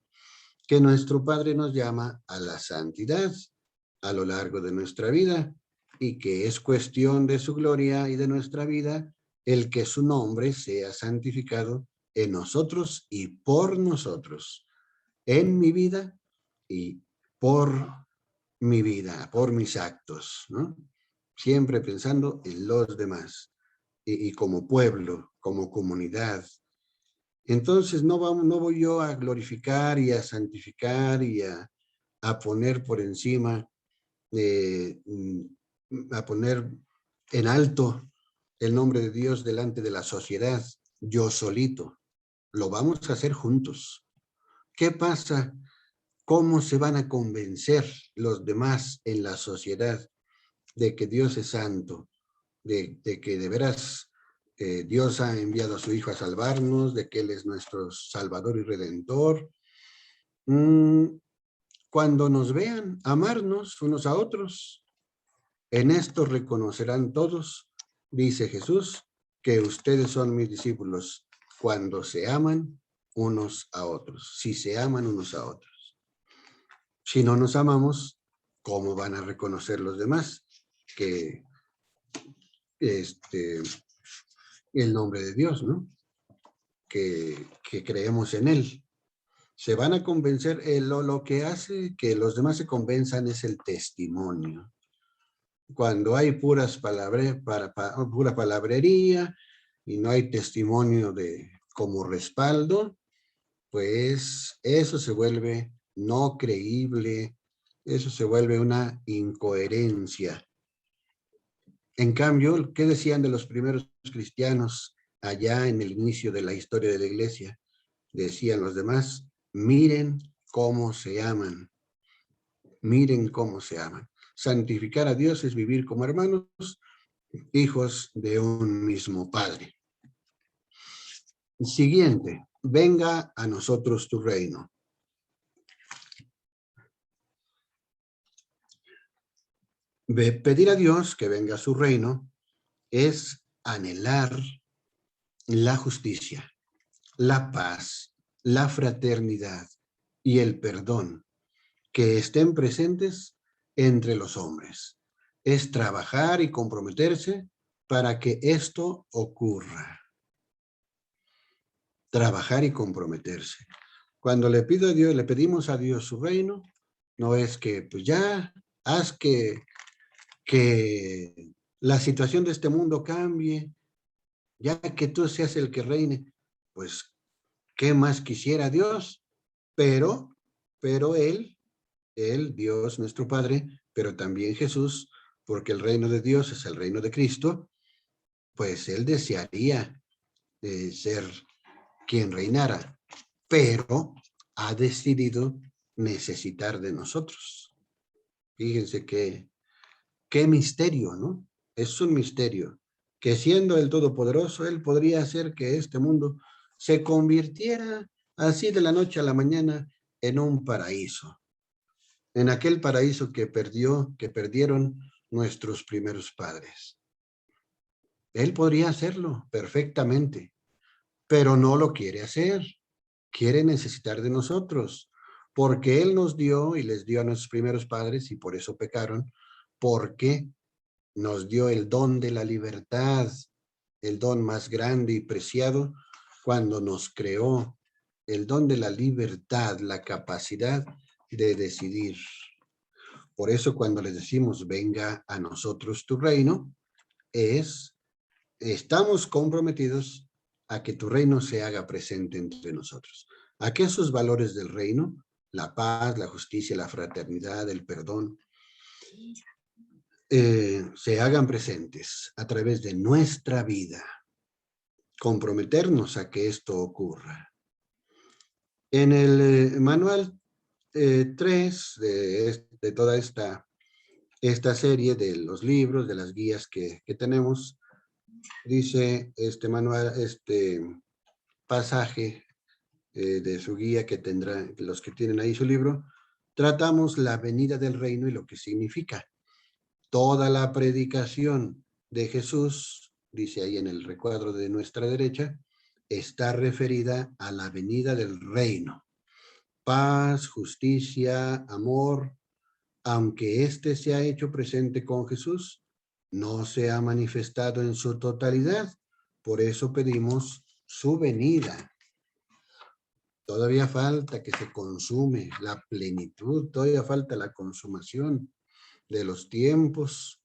que nuestro Padre nos llama a la santidad a lo largo de nuestra vida y que es cuestión de su gloria y de nuestra vida el que su nombre sea santificado en nosotros y por nosotros, en mi vida y por mi vida, por mis actos, ¿no? Siempre pensando en los demás y como pueblo, como comunidad. Entonces no voy yo a glorificar y a santificar y a poner por encima, a poner en alto el nombre de Dios delante de la sociedad, yo solito. Lo vamos a hacer juntos. ¿Qué pasa? ¿Cómo se van a convencer los demás en la sociedad de que Dios es santo? De que de veras Dios ha enviado a su Hijo a salvarnos, de que Él es nuestro Salvador y Redentor. Cuando nos vean amarnos unos a otros, en esto reconocerán todos, dice Jesús, que ustedes son mis discípulos cuando se aman unos a otros, si se aman unos a otros. Si no nos amamos, ¿cómo van a reconocer los demás que el nombre de Dios, ¿no? Que creemos en Él? Se van a convencer, lo que hace que los demás se convenzan es el testimonio. Cuando hay pura palabrería y no hay testimonio como respaldo, pues eso se vuelve no creíble, eso se vuelve una incoherencia. En cambio, ¿qué decían de los primeros cristianos allá en el inicio de la historia de la iglesia? Decían los demás, miren cómo se aman, miren cómo se aman. Santificar a Dios es vivir como hermanos, hijos de un mismo Padre. Siguiente, venga a nosotros tu reino. Pedir a Dios que venga a su reino es anhelar la justicia, la paz, la fraternidad y el perdón que estén presentes entre los hombres. Es trabajar y comprometerse para que esto ocurra. Trabajar y comprometerse. Cuando le pedimos a Dios su reino, no es que pues ya haz que la situación de este mundo cambie, ya que tú seas el que reine. Pues, ¿qué más quisiera Dios? Pero Él, Dios nuestro Padre, pero también Jesús, porque el reino de Dios es el reino de Cristo, pues Él desearía ser quien reinara, pero ha decidido necesitar de nosotros. Fíjense qué misterio, ¿no? Es un misterio que siendo el Todopoderoso, Él podría hacer que este mundo se convirtiera así de la noche a la mañana en un paraíso. En aquel paraíso que perdieron nuestros primeros padres. Él podría hacerlo perfectamente, pero no lo quiere hacer. Quiere necesitar de nosotros, porque Él nos dio y les dio a nuestros primeros padres y por eso pecaron, porque nos dio el don de la libertad, el don más grande y preciado cuando nos creó, el don de la libertad, la capacidad de decidir. Por eso cuando les decimos venga a nosotros tu reino, estamos comprometidos a que tu reino se haga presente entre nosotros. A que esos valores del reino, la paz, la justicia, la fraternidad, el perdón, se hagan presentes a través de nuestra vida. Comprometernos a que esto ocurra. En el manual 3 de toda esta serie de los libros, de las guías que tenemos, dice este manual, este pasaje de su guía que tendrán los que tienen ahí su libro, tratamos la venida del reino y lo que significa. Toda la predicación de Jesús, dice ahí en el recuadro de nuestra derecha, está referida a la venida del reino. Paz, justicia, amor, aunque éste se ha hecho presente con Jesús, no se ha manifestado en su totalidad. Por eso pedimos su venida. Todavía falta que se consume la plenitud, todavía falta la consumación de los tiempos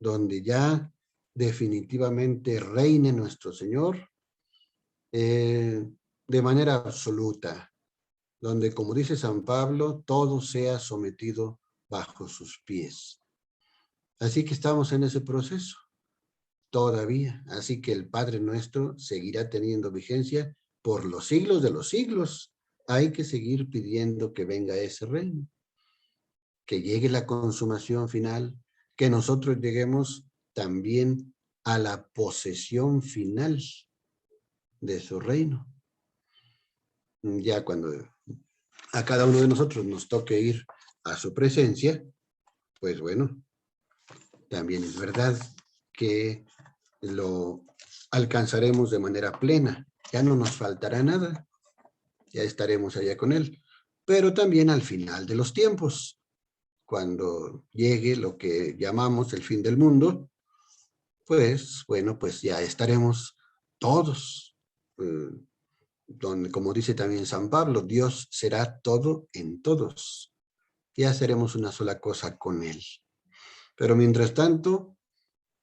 donde ya definitivamente reine nuestro Señor de manera absoluta, donde, como dice San Pablo, todo sea sometido bajo sus pies. Así que estamos en ese proceso todavía, así que el Padre Nuestro seguirá teniendo vigencia por los siglos de los siglos. Hay que seguir pidiendo que venga ese reino, que llegue la consumación final, que nosotros lleguemos también a la posesión final de su reino. Ya cuando a cada uno de nosotros nos toque ir a su presencia, pues bueno, también es verdad que lo alcanzaremos de manera plena. Ya no nos faltará nada, ya estaremos allá con él. Pero también al final de los tiempos, cuando llegue lo que llamamos el fin del mundo, pues bueno, pues ya estaremos todos, donde, como dice también San Pablo, Dios será todo en todos. Ya seremos una sola cosa con él. Pero mientras tanto,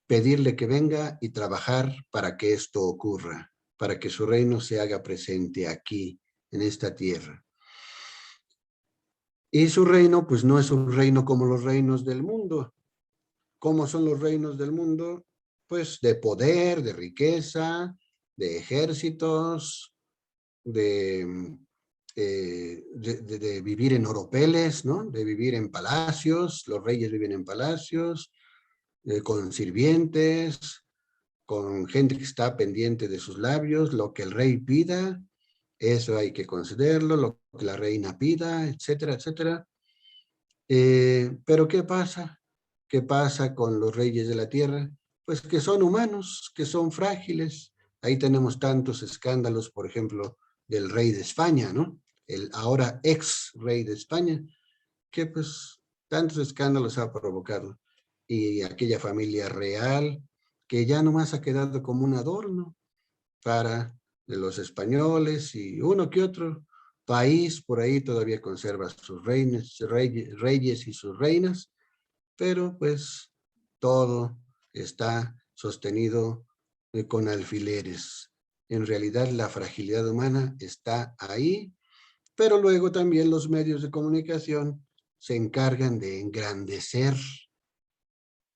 pedirle que venga y trabajar para que esto ocurra, para que su reino se haga presente aquí, en esta tierra. Y su reino, pues no es un reino como los reinos del mundo. ¿Cómo son los reinos del mundo? Pues de poder, de riqueza, de ejércitos, de vivir en oropeles, ¿no? De vivir en palacios. Los reyes viven en palacios, con sirvientes, con gente que está pendiente de sus labios. Lo que el rey pida, eso hay que concederlo, lo que la reina pida, etcétera, etcétera. Pero ¿qué pasa? ¿Qué pasa con los reyes de la tierra? Pues que son humanos, que son frágiles. Ahí tenemos tantos escándalos, por ejemplo, del rey de España, ¿no? El ahora ex rey de España, que pues tantos escándalos ha provocado. Y aquella familia real, que ya nomás ha quedado como un adorno para los españoles, y uno que otro país por ahí todavía conserva sus reyes y sus reinas, pero pues todo está sostenido con alfileres. En realidad la fragilidad humana está ahí, pero luego también los medios de comunicación se encargan de engrandecer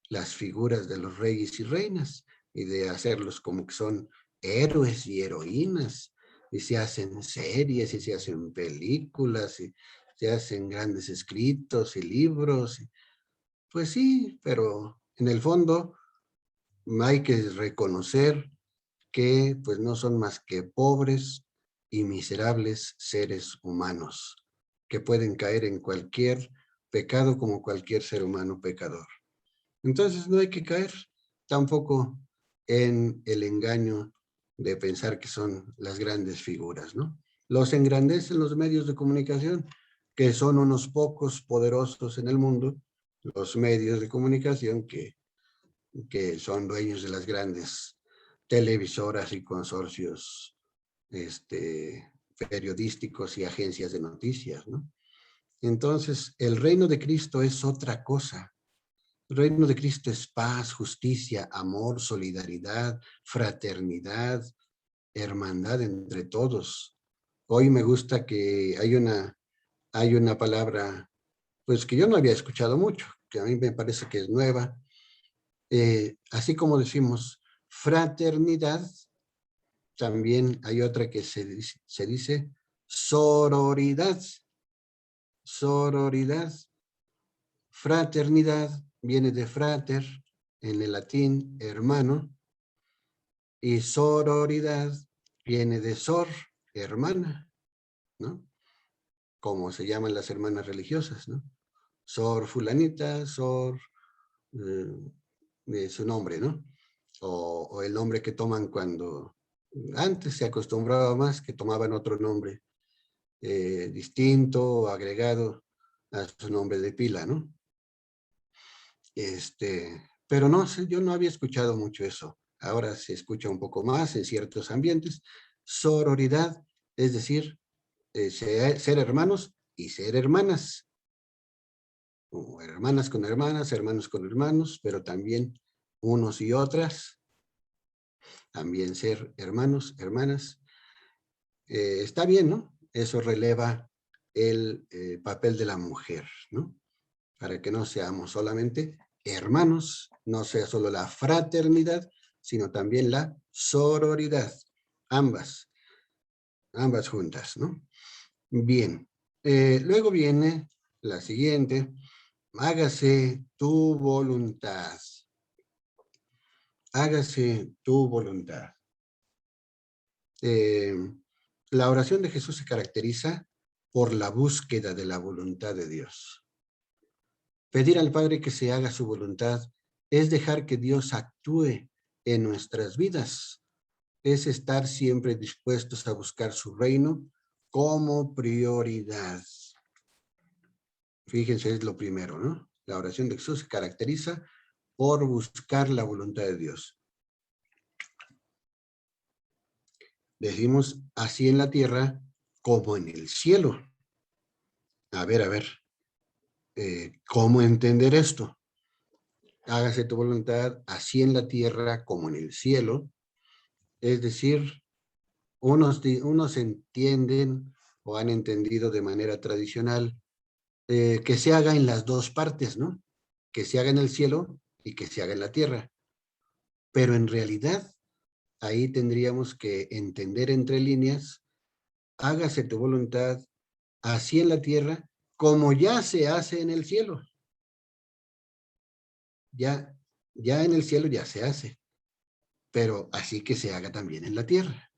las figuras de los reyes y reinas y de hacerlos como que son héroes y heroínas, y se hacen series y se hacen películas y se hacen grandes escritos y libros. Pues sí, pero en el fondo hay que reconocer que pues no son más que pobres y miserables seres humanos que pueden caer en cualquier pecado como cualquier ser humano pecador. Entonces no hay que caer tampoco en el engaño de pensar que son las grandes figuras, ¿no? Los engrandecen los medios de comunicación, que son unos pocos poderosos en el mundo, los medios de comunicación que son dueños de las grandes televisoras y consorcios periodísticos y agencias de noticias, ¿no? Entonces, el reino de Cristo es otra cosa. El reino de Cristo es paz, justicia, amor, solidaridad, fraternidad, hermandad entre todos. Hoy me gusta que hay una palabra, pues que yo no había escuchado mucho, que a mí me parece que es nueva. Así como decimos fraternidad, también hay otra que se dice sororidad. Sororidad. Fraternidad viene de frater, en el latín hermano, y sororidad viene de sor, hermana, ¿no? Como se llaman las hermanas religiosas, ¿no? Sor fulanita, sor, su nombre, ¿no? O el nombre que toman cuando antes se acostumbraba más que tomaban otro nombre distinto o agregado a su nombre de pila, ¿no? Pero no sé, yo no había escuchado mucho eso. Ahora se escucha un poco más en ciertos ambientes. Sororidad, es decir, ser hermanos y ser hermanas. O hermanas con hermanas, hermanos con hermanos, pero también unos y otras. También ser hermanos, hermanas. Está bien, ¿no? Eso releva el papel de la mujer, ¿no? Para que no seamos solamente hermanos, no sea solo la fraternidad, sino también la sororidad. Ambas juntas, ¿no? Bien. Luego viene la siguiente. Hágase tu voluntad. hágase tu voluntad. La oración de Jesús se caracteriza por la búsqueda de la voluntad de Dios. Pedir al Padre que se haga su voluntad es dejar que Dios actúe en nuestras vidas. Es estar siempre dispuestos a buscar su reino como prioridad. Fíjense, es lo primero, ¿no? La oración de Jesús se caracteriza por buscar la voluntad de Dios. Decimos así en la tierra como en el cielo. A ver, ¿cómo entender esto? Hágase tu voluntad así en la tierra como en el cielo. Es decir, unos entienden o han entendido de manera tradicional que se haga en las dos partes, ¿no? Que se haga en el cielo y que se haga en la tierra. Pero en realidad, ahí tendríamos que entender entre líneas, hágase tu voluntad así en la tierra como ya se hace en el cielo. Ya en el cielo ya se hace, pero así que se haga también en la tierra.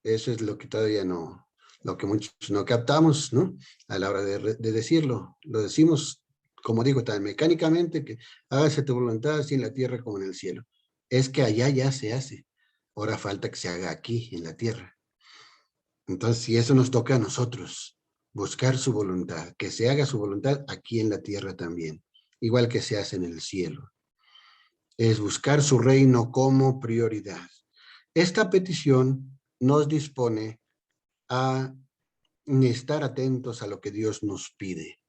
Eso es lo que todavía no, lo que muchos no captamos, ¿no? A la hora de decirlo. Lo decimos, como digo, tan mecánicamente que hágase tu voluntad así en la tierra como en el cielo. Es que allá ya se hace. Ahora falta que se haga aquí en la tierra. Entonces, si eso nos toca a nosotros, buscar su voluntad, que se haga su voluntad aquí en la tierra también, igual que se hace en el cielo. Es buscar su reino como prioridad. Esta petición nos dispone a estar atentos a lo que Dios nos pide,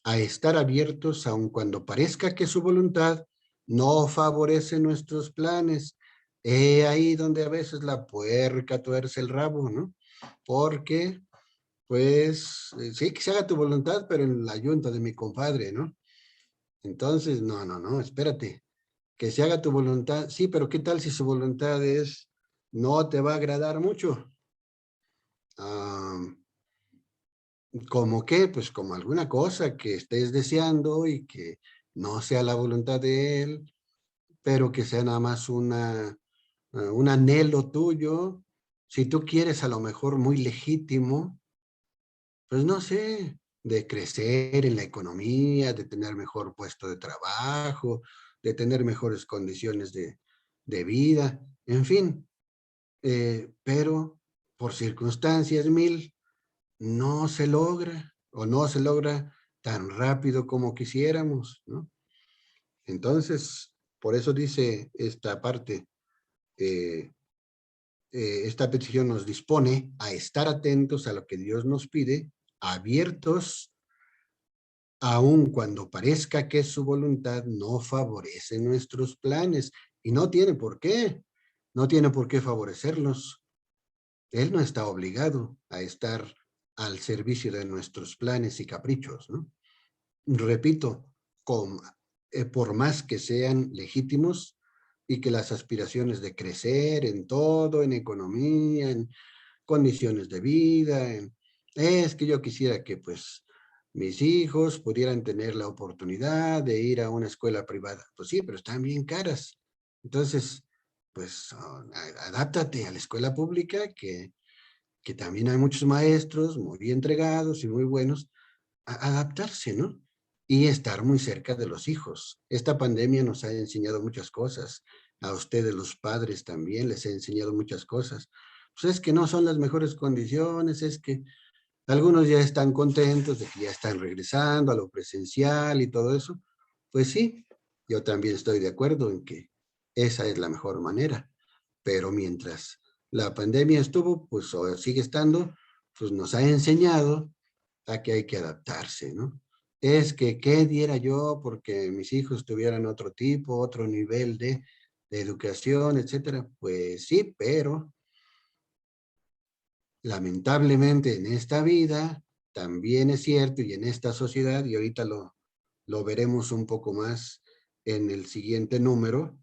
a estar abiertos aun cuando parezca que su voluntad no favorece nuestros planes. Ahí donde a veces la puerca tuerce el rabo, ¿no? Porque, pues, sí que se haga tu voluntad, pero en la yunta de mi compadre, ¿no? Entonces, no, espérate. Que se haga tu voluntad, sí, pero ¿qué tal si su voluntad es, no te va a agradar mucho? ¿Cómo qué? Pues como alguna cosa que estés deseando y que no sea la voluntad de él, pero que sea nada más un anhelo tuyo. Si tú quieres a lo mejor muy legítimo, pues no sé, de crecer en la economía, de tener mejor puesto de trabajo, de tener mejores condiciones de vida, en fin. Pero por circunstancias mil no se logra o no se logra tan rápido como quisiéramos, ¿no? Entonces, por eso dice esta parte, esta petición nos dispone a estar atentos a lo que Dios nos pide, abiertos, aun cuando parezca que su voluntad no favorece nuestros planes, y no tiene por qué, no tiene por qué favorecerlos. Él no está obligado a estar al servicio de nuestros planes y caprichos, ¿no? Repito, por más que sean legítimos y que las aspiraciones de crecer en todo, en economía, en condiciones de vida, es que yo quisiera que pues mis hijos pudieran tener la oportunidad de ir a una escuela privada. Pues sí, pero están bien caras. Entonces, pues adáptate a la escuela pública que también hay muchos maestros muy entregados y muy buenos, adaptarse, ¿no? Y estar muy cerca de los hijos. Esta pandemia nos ha enseñado muchas cosas. A ustedes, los padres, también les he enseñado muchas cosas. Pues es que no son las mejores condiciones, es que algunos ya están contentos de que ya están regresando a lo presencial y todo eso. Pues sí, yo también estoy de acuerdo en que esa es la mejor manera. Pero mientras la pandemia estuvo, pues o sigue estando, pues nos ha enseñado a que hay que adaptarse, ¿no? Es que, ¿qué diera yo porque mis hijos tuvieran otro tipo, otro nivel de educación, etcétera? Pues sí, pero lamentablemente en esta vida también es cierto y en esta sociedad, y ahorita lo veremos un poco más en el siguiente número,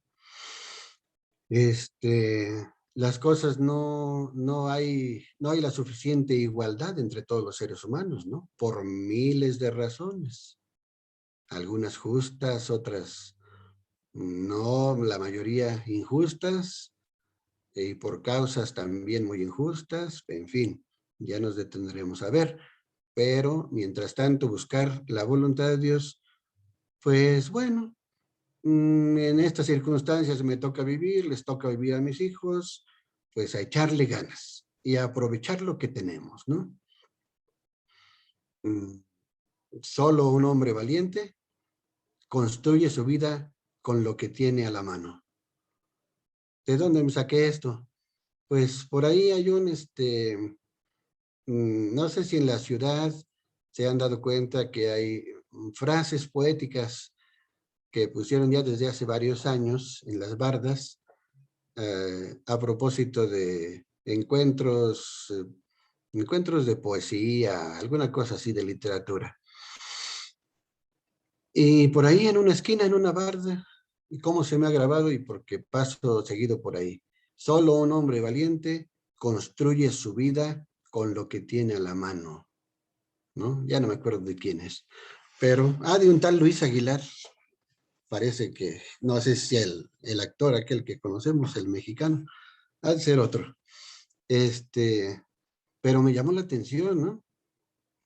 las cosas no hay la suficiente igualdad entre todos los seres humanos, ¿no? Por miles de razones. Algunas justas, otras no la mayoría injustas y por causas también muy injustas, en fin, ya nos detendremos a ver, pero mientras tanto buscar la voluntad de Dios, pues bueno, en estas circunstancias me toca vivir, les toca vivir a mis hijos, pues a echarle ganas y a aprovechar lo que tenemos, ¿no? Solo un hombre valiente construye su vida con lo que tiene a la mano. ¿De dónde me saqué esto? Pues por ahí hay no sé si en la ciudad se han dado cuenta que hay frases poéticas que pusieron ya desde hace varios años en las bardas a propósito de encuentros de poesía, alguna cosa así de literatura. Y por ahí en una esquina, en una barda, y cómo se me ha grabado y porque paso seguido por ahí. Solo un hombre valiente construye su vida con lo que tiene a la mano, ¿no? Ya no me acuerdo de quién es, pero, de un tal Luis Aguilar, parece que, no sé si el actor aquel que conocemos, el mexicano, ha de ser otro. Pero me llamó la atención, ¿no?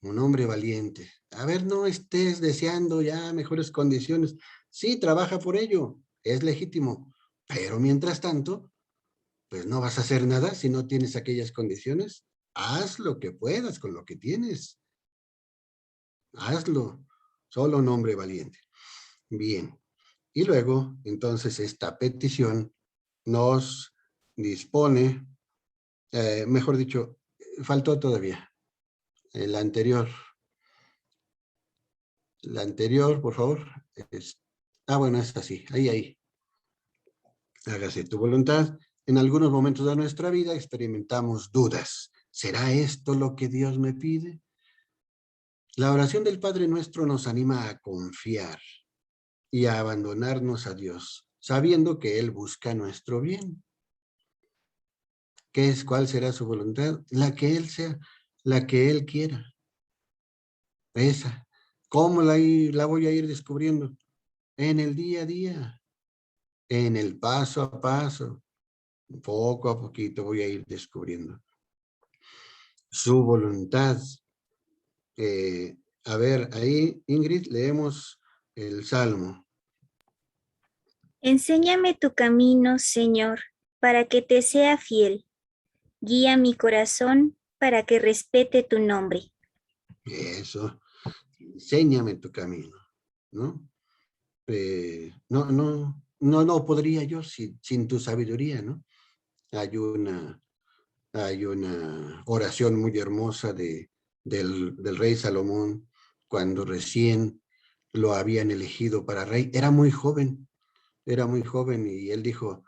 Un hombre valiente. A ver, no estés deseando ya mejores condiciones. Sí, trabaja por ello, es legítimo, pero mientras tanto, pues no vas a hacer nada si no tienes aquellas condiciones. Haz lo que puedas con lo que tienes. Hazlo. Solo un hombre valiente. Bien. Y luego, entonces, esta petición nos dispone, mejor dicho, faltó todavía la anterior. La anterior, por favor. Bueno, es así, ahí. Hágase tu voluntad. En algunos momentos de nuestra vida experimentamos dudas. ¿Será esto lo que Dios me pide? La oración del Padre Nuestro nos anima a confiar y a abandonarnos a Dios, sabiendo que Él busca nuestro bien. ¿Cuál será su voluntad? La que Él sea, la que Él quiera. Esa. ¿Cómo la voy a ir descubriendo? En el día a día, en el paso a paso, poco a poquito voy a ir descubriendo su voluntad. A ver, ahí, Ingrid, leemos el Salmo. Enséñame tu camino, Señor, para que te sea fiel. Guía mi corazón para que respete tu nombre. Eso, enséñame tu camino, ¿no? No podría yo sin tu sabiduría, ¿no? Hay una oración muy hermosa del rey Salomón cuando recién lo habían elegido para rey. Era muy joven y él dijo,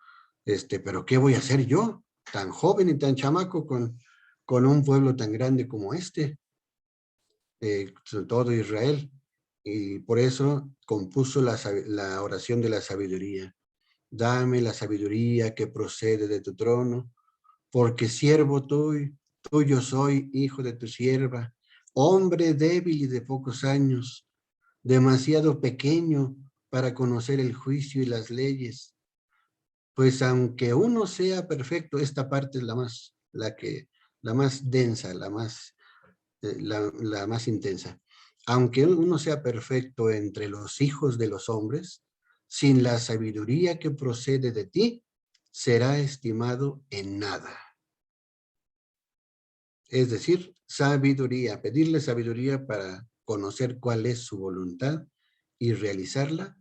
pero ¿qué voy a hacer yo? Tan joven y tan chamaco con un pueblo tan grande como todo Israel. Y por eso compuso la oración de la sabiduría. Dame la sabiduría que procede de tu trono, porque siervo tuyo soy, hijo de tu sierva, hombre débil y de pocos años, demasiado pequeño para conocer el juicio y las leyes. Pues aunque uno sea perfecto, esta parte es la más densa, la más intensa. Aunque uno sea perfecto entre los hijos de los hombres, sin la sabiduría que procede de ti, será estimado en nada. Es decir, sabiduría, pedirle sabiduría para conocer cuál es su voluntad y realizarla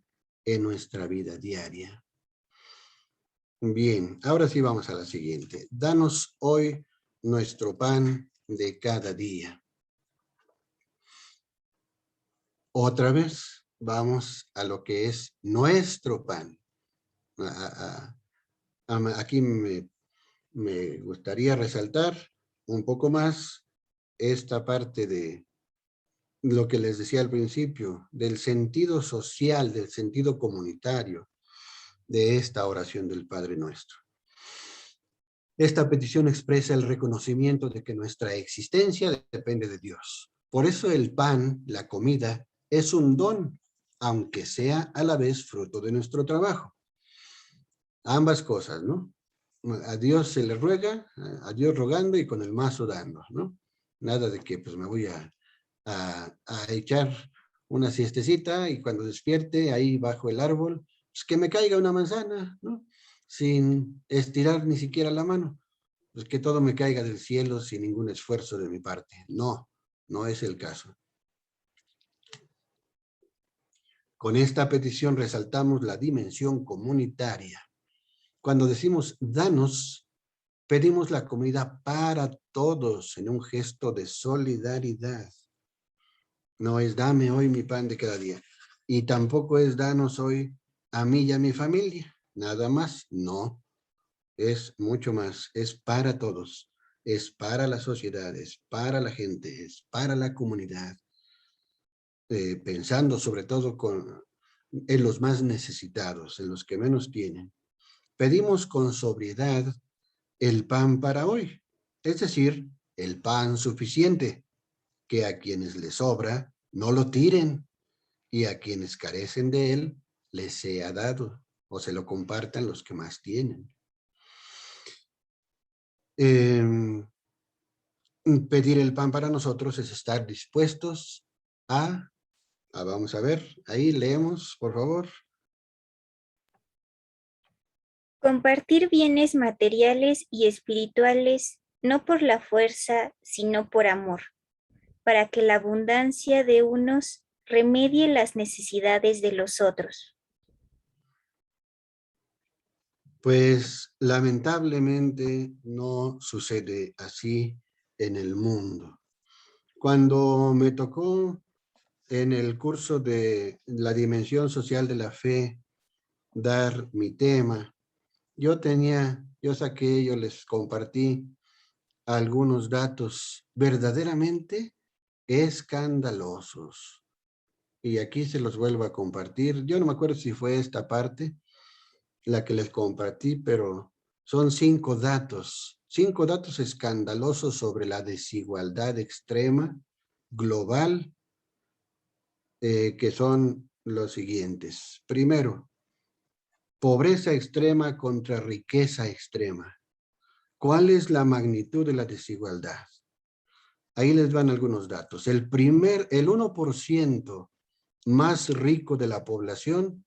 en nuestra vida diaria. Bien, ahora sí vamos a la siguiente. Danos hoy nuestro pan de cada día. Otra vez vamos a lo que es nuestro pan. Aquí me gustaría resaltar un poco más esta parte de lo que les decía al principio, del sentido social, del sentido comunitario de esta oración del Padre Nuestro. Esta petición expresa el reconocimiento de que nuestra existencia depende de Dios. Por eso el pan, la comida, es un don aunque sea a la vez fruto de nuestro trabajo. Ambas cosas, ¿no? A Dios se le ruega, a Dios rogando y con el mazo dando, ¿no? Nada de que pues me voy a echar una siestecita y cuando despierte ahí bajo el árbol, pues que me caiga una manzana, ¿no? Sin estirar ni siquiera la mano, pues que todo me caiga del cielo sin ningún esfuerzo de mi parte. No, no es el caso. Con esta petición resaltamos la dimensión comunitaria. Cuando decimos danos, pedimos la comida para todos en un gesto de solidaridad. No es dame hoy mi pan de cada día. Y tampoco es danos hoy a mí y a mi familia. Nada más. No. Es mucho más. Es para todos. Es para la sociedad. Es para la gente. Es para la comunidad. Pensando sobre todo en los más necesitados, en los que menos tienen. Pedimos con sobriedad el pan para hoy. Es decir, el pan suficiente, que a quienes les sobra no lo tiren y a quienes carecen de él les sea dado o se lo compartan los que más tienen. Pedir el pan para nosotros es estar dispuestos vamos a ver, ahí leemos, por favor. Compartir bienes materiales y espirituales, no por la fuerza, sino por amor, para que la abundancia de unos remedie las necesidades de los otros. Pues lamentablemente no sucede así en el mundo. Cuando me tocó en el curso de la dimensión social de la fe dar mi tema, yo les compartí algunos datos verdaderamente escandalosos. Y aquí se los vuelvo a compartir. Yo no me acuerdo si fue esta parte la que les compartí, pero son 5 datos escandalosos sobre la desigualdad extrema global, que son los siguientes. Primero, pobreza extrema contra riqueza extrema. ¿Cuál es la magnitud de la desigualdad? Ahí les van algunos datos. El 1% más rico de la población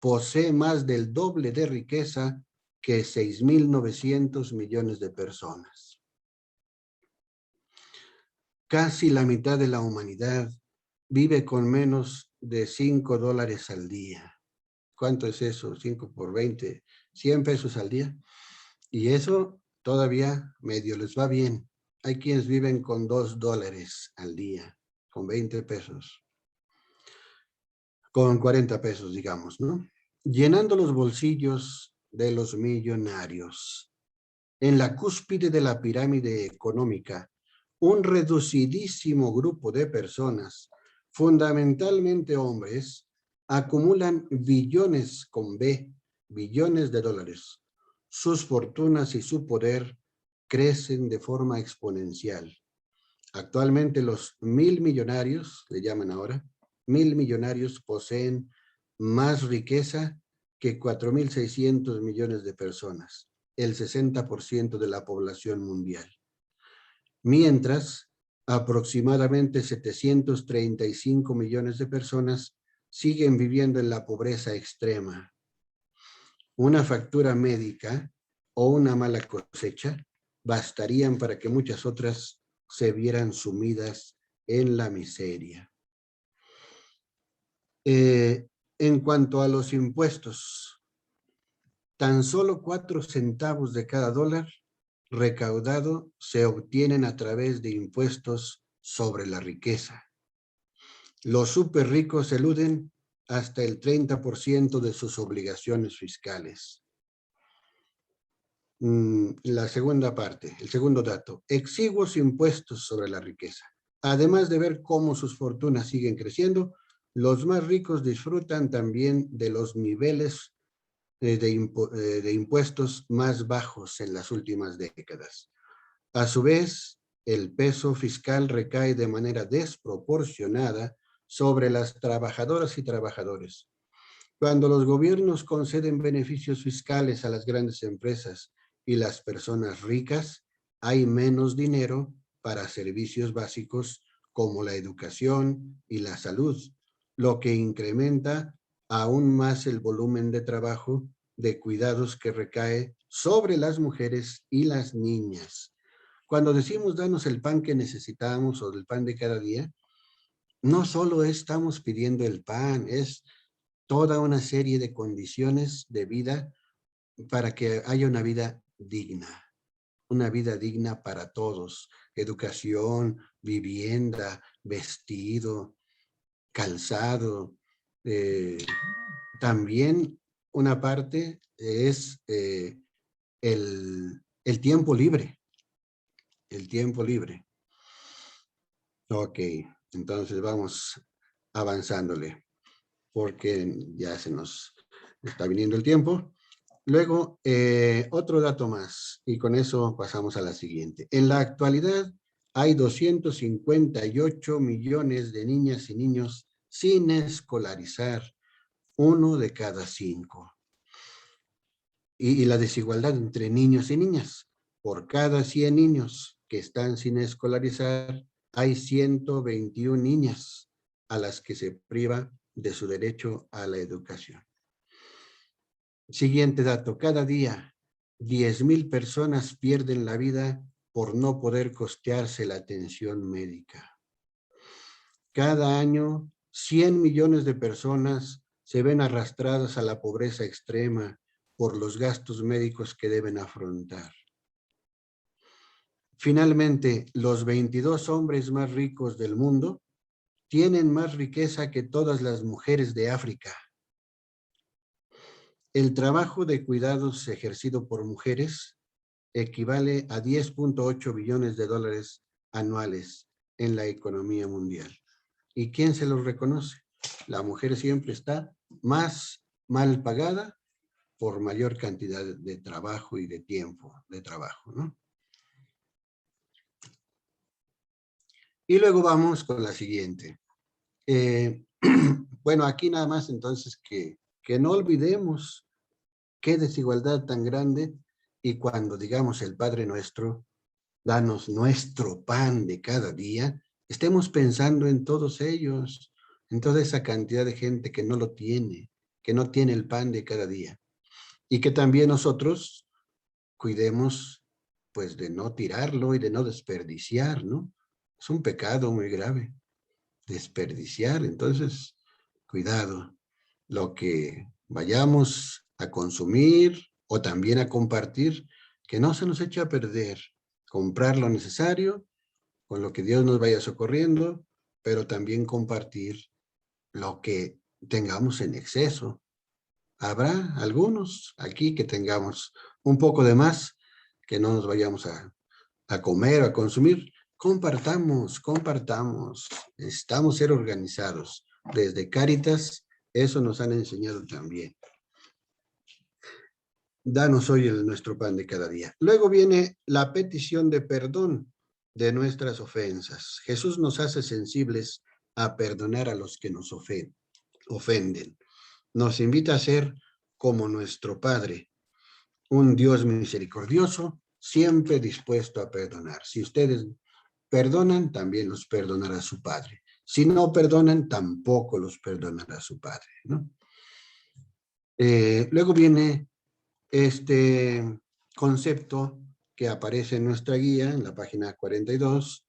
posee más del doble de riqueza que 6.900 millones de personas. Casi la mitad de la humanidad vive con menos de $5 al día. ¿Cuánto es eso? 5 por 20, 100 pesos al día. Y eso todavía medio les va bien. Hay quienes viven con $2 al día, con 20 pesos. Con 40 pesos, digamos, ¿no? Llenando los bolsillos de los millonarios. En la cúspide de la pirámide económica, un reducidísimo grupo de personas, fundamentalmente hombres, acumulan billones con B, billones de dólares. Sus fortunas y su poder crecen de forma exponencial. Actualmente los 1.000 millonarios, le llaman ahora, 1.000 millonarios poseen más riqueza que 4.600 millones de personas, el 60% de la población mundial. Mientras, aproximadamente 735 millones de personas siguen viviendo en la pobreza extrema. Una factura médica o una mala cosecha bastarían para que muchas otras se vieran sumidas en la miseria. En cuanto a los impuestos, tan solo 4 centavos de cada dólar recaudado se obtienen a través de impuestos sobre la riqueza. Los súper ricos eluden hasta el 30% de sus obligaciones fiscales. La segunda parte, el segundo dato, exiguos impuestos sobre la riqueza. Además de ver cómo sus fortunas siguen creciendo, los más ricos disfrutan también de los niveles de impuestos más bajos en las últimas décadas. A su vez, el peso fiscal recae de manera desproporcionada sobre las trabajadoras y trabajadores. Cuando los gobiernos conceden beneficios fiscales a las grandes empresas y las personas ricas, hay menos dinero para servicios básicos como la educación y la salud, lo que incrementa aún más el volumen de trabajo de cuidados que recae sobre las mujeres y las niñas. Cuando decimos danos el pan que necesitamos o el pan de cada día, no solo estamos pidiendo el pan, es toda una serie de condiciones de vida para que haya una vida digna para todos. Educación, vivienda, vestido, calzado. También una parte es el tiempo libre. El tiempo libre. Ok, entonces vamos avanzándole, porque ya se nos está viniendo el tiempo. Luego, otro dato más, y con eso pasamos a la siguiente. En la actualidad, hay 258 millones de niñas y niños sin escolarizar, 1 de cada 5. Y la desigualdad entre niños y niñas. Por cada 100 niños que están sin escolarizar, hay 121 niñas a las que se priva de su derecho a la educación. Siguiente dato, cada día 10,000 personas pierden la vida por no poder costearse la atención médica. Cada año 100 millones de personas se ven arrastradas a la pobreza extrema por los gastos médicos que deben afrontar. Finalmente, los 22 hombres más ricos del mundo tienen más riqueza que todas las mujeres de África. El trabajo de cuidados ejercido por mujeres equivale a 10.8 billones de dólares anuales en la economía mundial. ¿Y quién se los reconoce? La mujer siempre está más mal pagada por mayor cantidad de trabajo y de tiempo de trabajo, ¿no? Y luego vamos con la siguiente. Bueno, aquí nada más entonces que no olvidemos qué desigualdad tan grande, y cuando digamos el Padre Nuestro, danos nuestro pan de cada día, estemos pensando en todos ellos, en toda esa cantidad de gente que no lo tiene, que no tiene el pan de cada día. Y que también nosotros cuidemos, pues, de no tirarlo y de no desperdiciar, ¿no? Es un pecado muy grave, desperdiciar. Entonces, cuidado, lo que vayamos a consumir o también a compartir, que no se nos eche a perder. Comprar lo necesario, con lo que Dios nos vaya socorriendo, pero también compartir lo que tengamos en exceso. Habrá algunos aquí que tengamos un poco de más, que no nos vayamos a comer o a consumir. Compartamos. Necesitamos ser organizados. Desde Cáritas, eso nos han enseñado también. Danos hoy nuestro pan de cada día. Luego viene la petición de perdón de nuestras ofensas. Jesús nos hace sensibles a perdonar a los que nos ofenden. Nos invita a ser como nuestro Padre, un Dios misericordioso, siempre dispuesto a perdonar. Si ustedes perdonan, también los perdonará su Padre. Si no perdonan, tampoco los perdonará su Padre, ¿no? Luego viene este concepto que aparece en nuestra guía, en la página 42,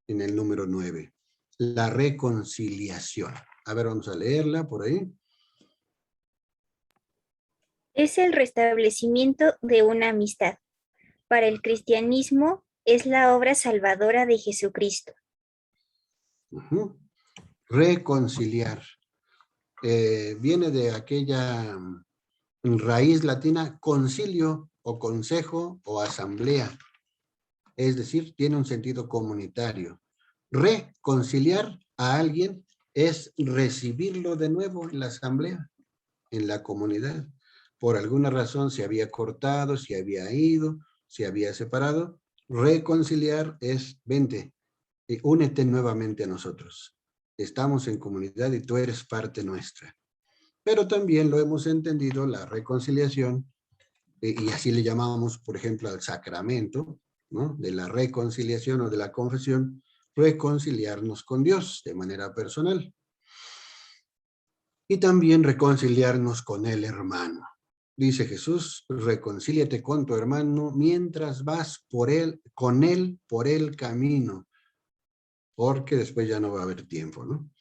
en el número 9, la reconciliación. A ver, vamos a leerla por ahí. Es el restablecimiento de una amistad. Para el cristianismo es la obra salvadora de Jesucristo. Reconciliar. Viene de aquella raíz latina concilio o consejo o asamblea. Es decir, tiene un sentido comunitario. Reconciliar a alguien es recibirlo de nuevo en la asamblea, en la comunidad. Por alguna razón se había cortado, se había ido, se había separado. Reconciliar es, vente, únete nuevamente a nosotros. estamos en comunidad y tú eres parte nuestra. Pero también lo hemos entendido la reconciliación, y así le llamamos, por ejemplo, al sacramento, ¿no? De la reconciliación o de la confesión, reconciliarnos con Dios de manera personal. Y también reconciliarnos con el hermano. Dice Jesús, reconcíliate con tu hermano mientras vas con él por el camino, porque después ya no va a haber tiempo, ¿no?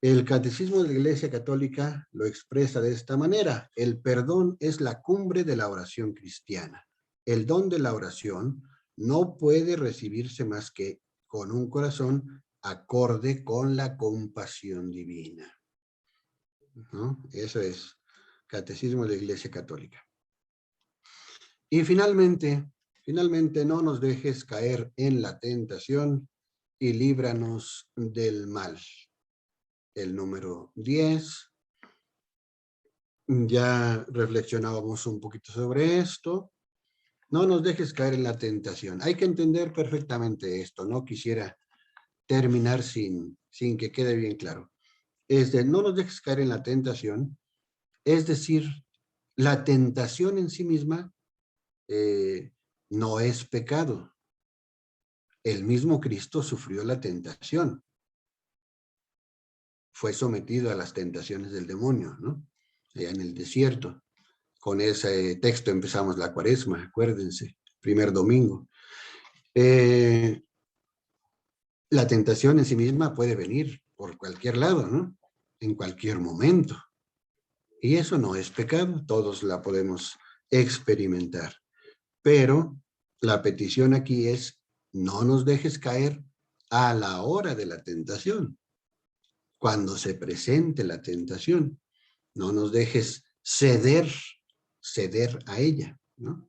El Catecismo de la Iglesia Católica lo expresa de esta manera: el perdón es la cumbre de la oración cristiana. El don de la oración no puede recibirse más que con un corazón acorde con la compasión divina, ¿no? Eso es Catecismo de la Iglesia Católica. Y finalmente, no nos dejes caer en la tentación y líbranos del mal. El número 10. Ya reflexionábamos un poquito sobre esto. No nos dejes caer en la tentación. Hay que entender perfectamente esto. No quisiera terminar sin que quede bien claro. No nos dejes caer en la tentación. Es decir, la tentación en sí misma no es pecado. El mismo Cristo sufrió la tentación. Fue sometido a las tentaciones del demonio, ¿no? Allá en el desierto. Con ese texto empezamos la Cuaresma, acuérdense, primer domingo. La tentación en sí misma puede venir por cualquier lado, ¿no? En cualquier momento. Y eso no es pecado, todos la podemos experimentar. Pero la petición aquí es: no nos dejes caer a la hora de la tentación. Cuando se presente la tentación, no nos dejes ceder a ella, ¿no?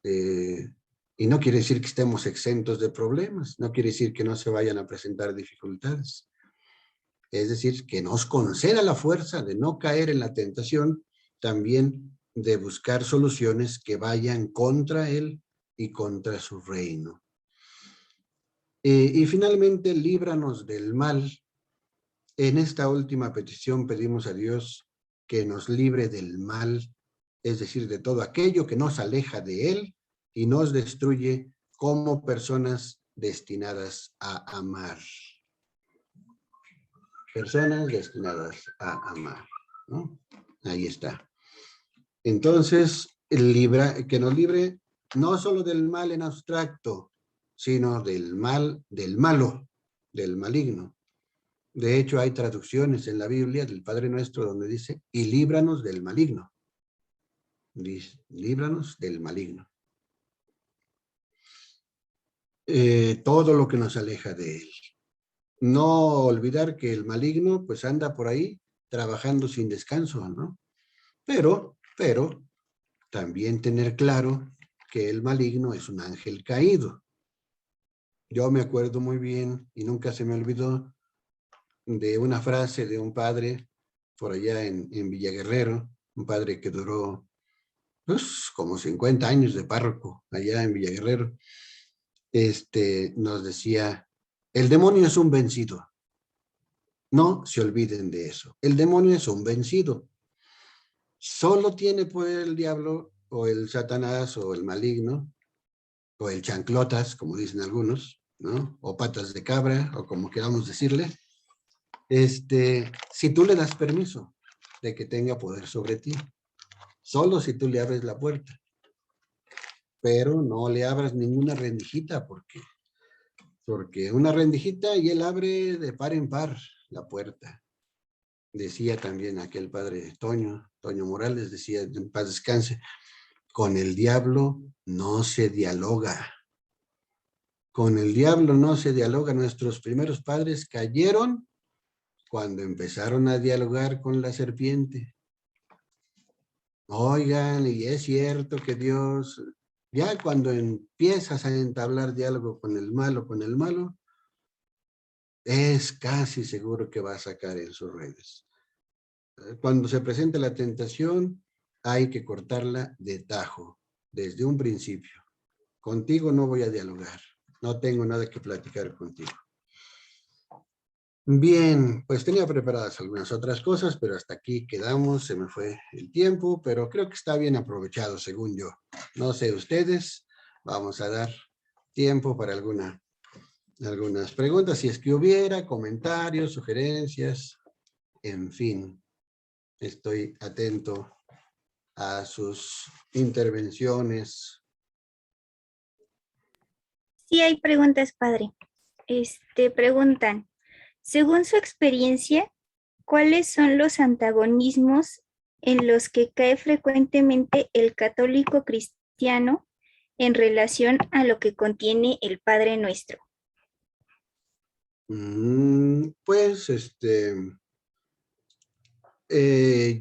Y no quiere decir que estemos exentos de problemas, no quiere decir que no se vayan a presentar dificultades. Es decir, que nos conceda la fuerza de no caer en la tentación, también de buscar soluciones que vayan contra él y contra su reino. Y finalmente, líbranos del mal. En esta última petición pedimos a Dios que nos libre del mal, es decir, de todo aquello que nos aleja de él y nos destruye como personas destinadas a amar. Personas destinadas a amar, ¿no? Ahí está. Entonces, que nos libre no solo del mal en abstracto, sino del mal, del malo, del maligno. De hecho, hay traducciones en la Biblia del Padre Nuestro donde dice: y líbranos del maligno. Dice: líbranos del maligno. Todo lo que nos aleja de él. No olvidar que el maligno pues anda por ahí trabajando sin descanso, ¿no? Pero también tener claro que el maligno es un ángel caído. Yo me acuerdo muy bien, y nunca se me olvidó, de una frase de un padre por allá en Villaguerrero, un padre que duró pues como 50 años de párroco allá en Villaguerrero. Nos decía: el demonio es un vencido. No se olviden de eso. El demonio es un vencido. Solo tiene poder el diablo, o el Satanás, o el maligno, o el chanclotas, como dicen algunos, ¿no? O patas de cabra, o como queramos decirle, si tú le das permiso de que tenga poder sobre ti. Solo si tú le abres la puerta. Pero no le abras ninguna rendijita, porque una rendijita y él abre de par en par la puerta. Decía también aquel padre Toño Morales, decía, en paz descanse: con el diablo no se dialoga. Con el diablo no se dialoga. Nuestros primeros padres cayeron cuando empezaron a dialogar con la serpiente. Oigan, y es cierto que Dios, ya cuando empiezas a entablar diálogo con el malo, es casi seguro que va a sacar en sus redes. Cuando se presenta la tentación, hay que cortarla de tajo, desde un principio. Contigo no voy a dialogar, no tengo nada que platicar contigo. Bien, pues tenía preparadas algunas otras cosas, pero hasta aquí quedamos, se me fue el tiempo, pero creo que está bien aprovechado, según yo. No sé ustedes, vamos a dar tiempo para algunas preguntas, si es que hubiera, comentarios, sugerencias, en fin, estoy atento a sus intervenciones. Sí hay preguntas, padre. Preguntan, según su experiencia, ¿cuáles son los antagonismos en los que cae frecuentemente el católico cristiano en relación a lo que contiene el Padre Nuestro? Pues,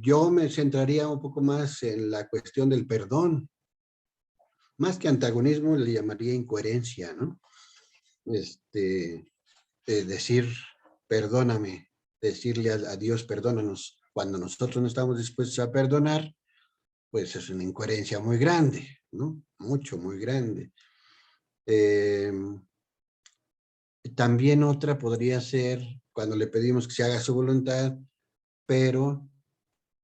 yo me centraría un poco más en la cuestión del perdón. Más que antagonismo, le llamaría incoherencia, ¿no? Decir, perdóname, decirle a Dios, perdónanos, cuando nosotros no estamos dispuestos a perdonar, pues es una incoherencia muy grande, ¿no? Mucho, muy grande. También otra podría ser cuando le pedimos que se haga su voluntad, pero,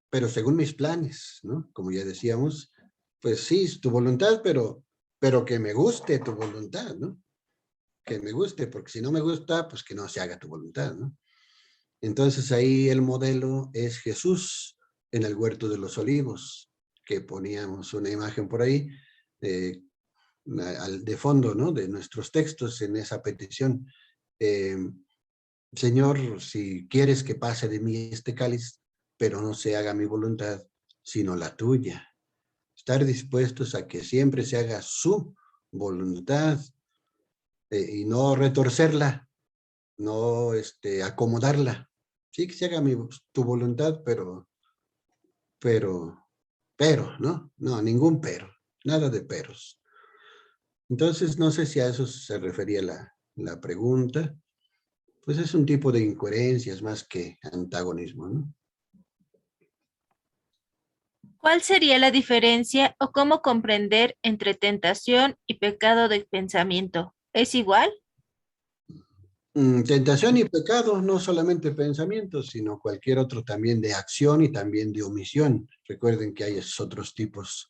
pero según mis planes, ¿no? Como ya decíamos, pues sí, es tu voluntad, pero que me guste tu voluntad, ¿no? Que me guste, porque si no me gusta, pues que no se haga tu voluntad, ¿no? Entonces ahí el modelo es Jesús en el huerto de los olivos, que poníamos una imagen por ahí, de fondo, ¿no? De nuestros textos en esa petición. Señor, si quieres que pase de mí este cáliz, pero no se haga mi voluntad, sino la tuya. Estar dispuestos a que siempre se haga su voluntad y no retorcerla, no acomodarla. Sí que se haga tu voluntad, pero, ¿no? No, ningún pero, nada de peros. Entonces, no sé si a eso se refería la pregunta. Pues es un tipo de incoherencias más que antagonismo, ¿no? ¿Cuál sería la diferencia o cómo comprender entre tentación y pecado de pensamiento? ¿Es igual? Tentación y pecado, no solamente pensamientos, sino cualquier otro también de acción y también de omisión. Recuerden que hay esos otros tipos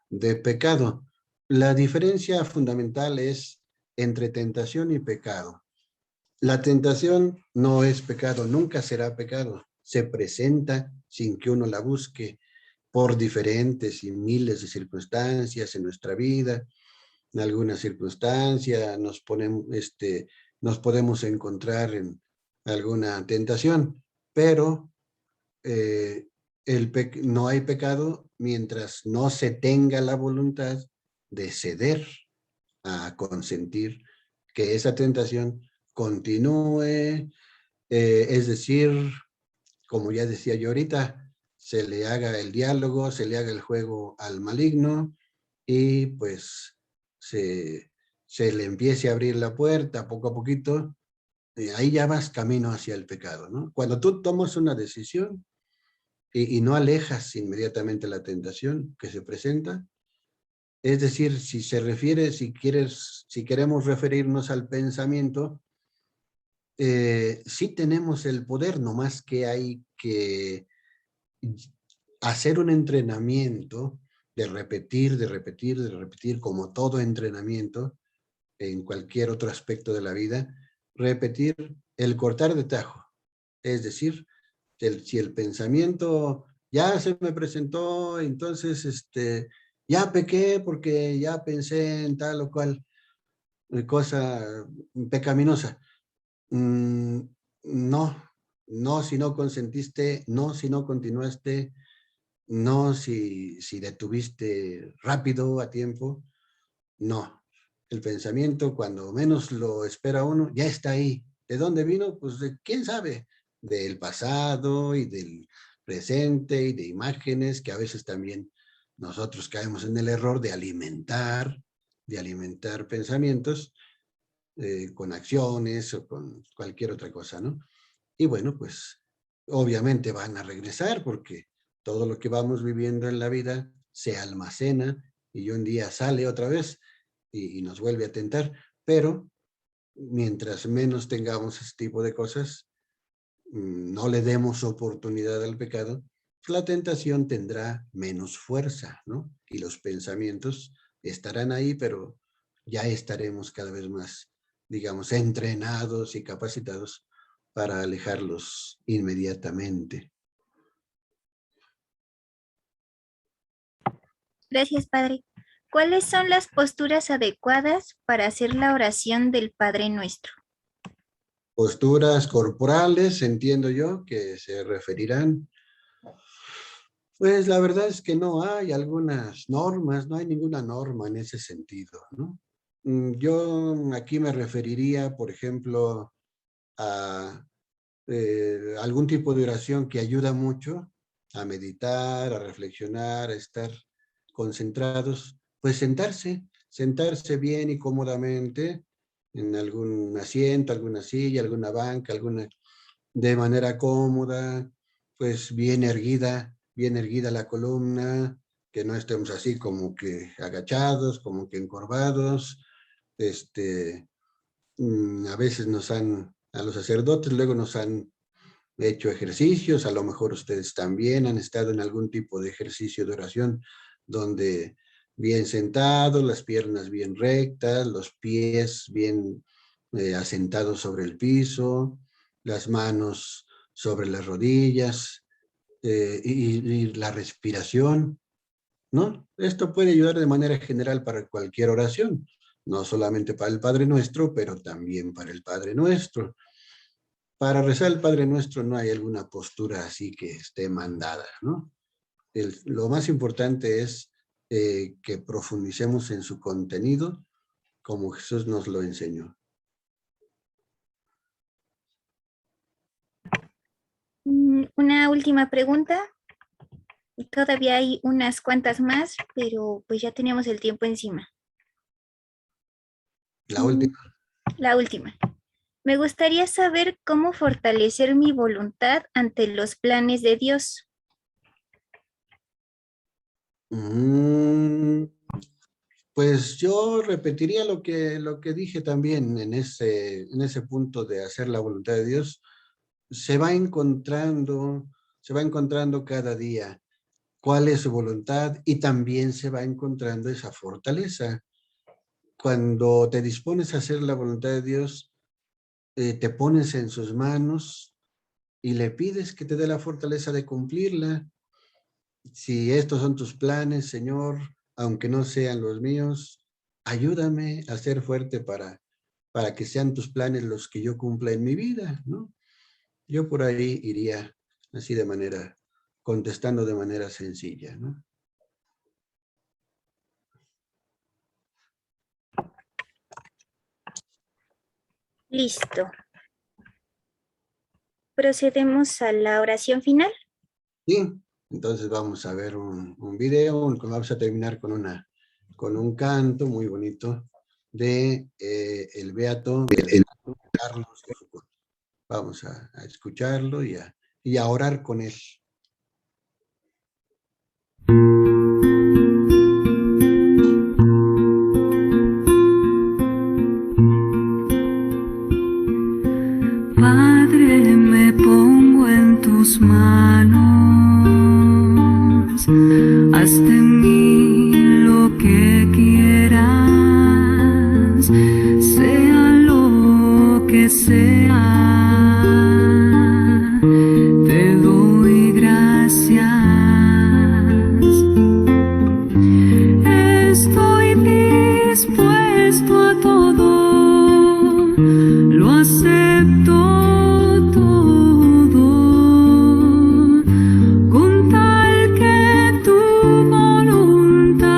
de pecado. La diferencia fundamental es entre tentación y pecado. La tentación no es pecado, nunca será pecado. Se presenta sin que uno la busque por diferentes y miles de circunstancias en nuestra vida. En alguna circunstancia nos podemos encontrar en alguna tentación, pero eh, no hay pecado mientras no se tenga la voluntad de ceder a consentir que esa tentación continúe, es decir, como ya decía yo ahorita, se le haga el diálogo, se le haga el juego al maligno y pues se, se le empiece a abrir la puerta poco a poquito, ahí ya vas camino hacia el pecado, ¿no? Cuando tú tomas una decisión y no alejas inmediatamente la tentación que se presenta, es decir, si queremos referirnos al pensamiento, sí tenemos el poder, nomás que hay que hacer un entrenamiento de repetir, de repetir, de repetir, como todo entrenamiento en cualquier otro aspecto de la vida, repetir el cortar de tajo. Es decir, si el pensamiento ya se me presentó, entonces ya pequé porque ya pensé en tal o cual cosa pecaminosa. No, no si no consentiste, no si no continuaste, no si detuviste rápido a tiempo, no. El pensamiento, cuando menos lo espera uno, ya está ahí. ¿De dónde vino? Pues de quién sabe, del pasado y del presente y de imágenes que a veces también nosotros caemos en el error de alimentar pensamientos con acciones o con cualquier otra cosa, ¿no? Y bueno, pues obviamente van a regresar porque todo lo que vamos viviendo en la vida se almacena y un día sale otra vez y nos vuelve a tentar, pero mientras menos tengamos ese tipo de cosas, no le demos oportunidad al pecado, la tentación tendrá menos fuerza, ¿no? Y los pensamientos estarán ahí, pero ya estaremos cada vez más, digamos, entrenados y capacitados para alejarlos inmediatamente. Gracias, Padre. ¿Cuáles son las posturas adecuadas para hacer la oración del Padre Nuestro? Posturas corporales, entiendo yo, que se referirán. Pues la verdad es que no hay algunas normas, no hay ninguna norma en ese sentido, ¿no? Yo aquí me referiría, por ejemplo, a algún tipo de oración que ayuda mucho a meditar, a reflexionar, a estar concentrados, pues sentarse bien y cómodamente en algún asiento, alguna silla, alguna banca, de manera cómoda, pues bien erguida la columna, que no estemos así como que agachados, como que encorvados. A veces a los sacerdotes luego nos han hecho ejercicios, a lo mejor ustedes también han estado en algún tipo de ejercicio de oración, donde bien sentados, las piernas bien rectas, los pies bien asentados sobre el piso, las manos sobre las rodillas, y la respiración, ¿no? Esto puede ayudar de manera general para cualquier oración, no solamente para el Padre Nuestro, pero también para el Padre Nuestro. Para rezar el Padre Nuestro no hay alguna postura así que esté mandada, ¿no? Lo más importante es que profundicemos en su contenido como Jesús nos lo enseñó. Una última pregunta. Todavía hay unas cuantas más, pero pues ya teníamos el tiempo encima. La última. La última. Me gustaría saber cómo fortalecer mi voluntad ante los planes de Dios. Pues yo repetiría lo que dije también en ese punto de hacer la voluntad de Dios. Se va encontrando cada día cuál es su voluntad y también se va encontrando esa fortaleza. Cuando te dispones a hacer la voluntad de Dios, te pones en sus manos y le pides que te dé la fortaleza de cumplirla. Si estos son tus planes, Señor, aunque no sean los míos, ayúdame a ser fuerte para que sean tus planes los que yo cumpla en mi vida, ¿no? Yo por ahí iría así contestando de manera sencilla, ¿no? Listo. Procedemos a la oración final. Sí, entonces vamos a ver un video, vamos a terminar con un canto muy bonito de el Beato Carlos de Foucault. Vamos a escucharlo y a orar con él. Padre, me pongo en tus manos, haz de mí lo que quieras, sea lo que sea, te doy gracias. Estoy dispuesto a todo, lo acepto todo, con tal que tu voluntad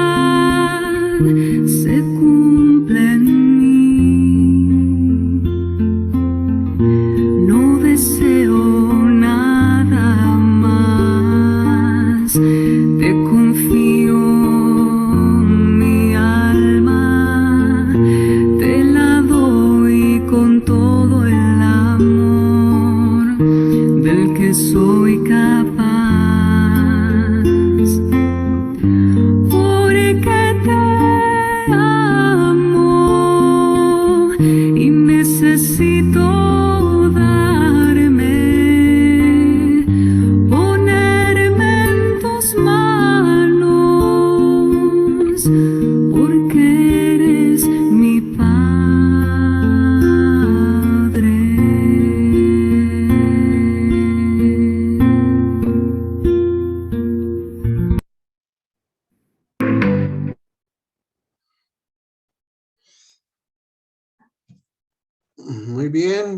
se cumpla en mí. No deseo nada más, te confío mi alma, te la doy con todo el amor del que soy capaz, porque te amo y necesito darme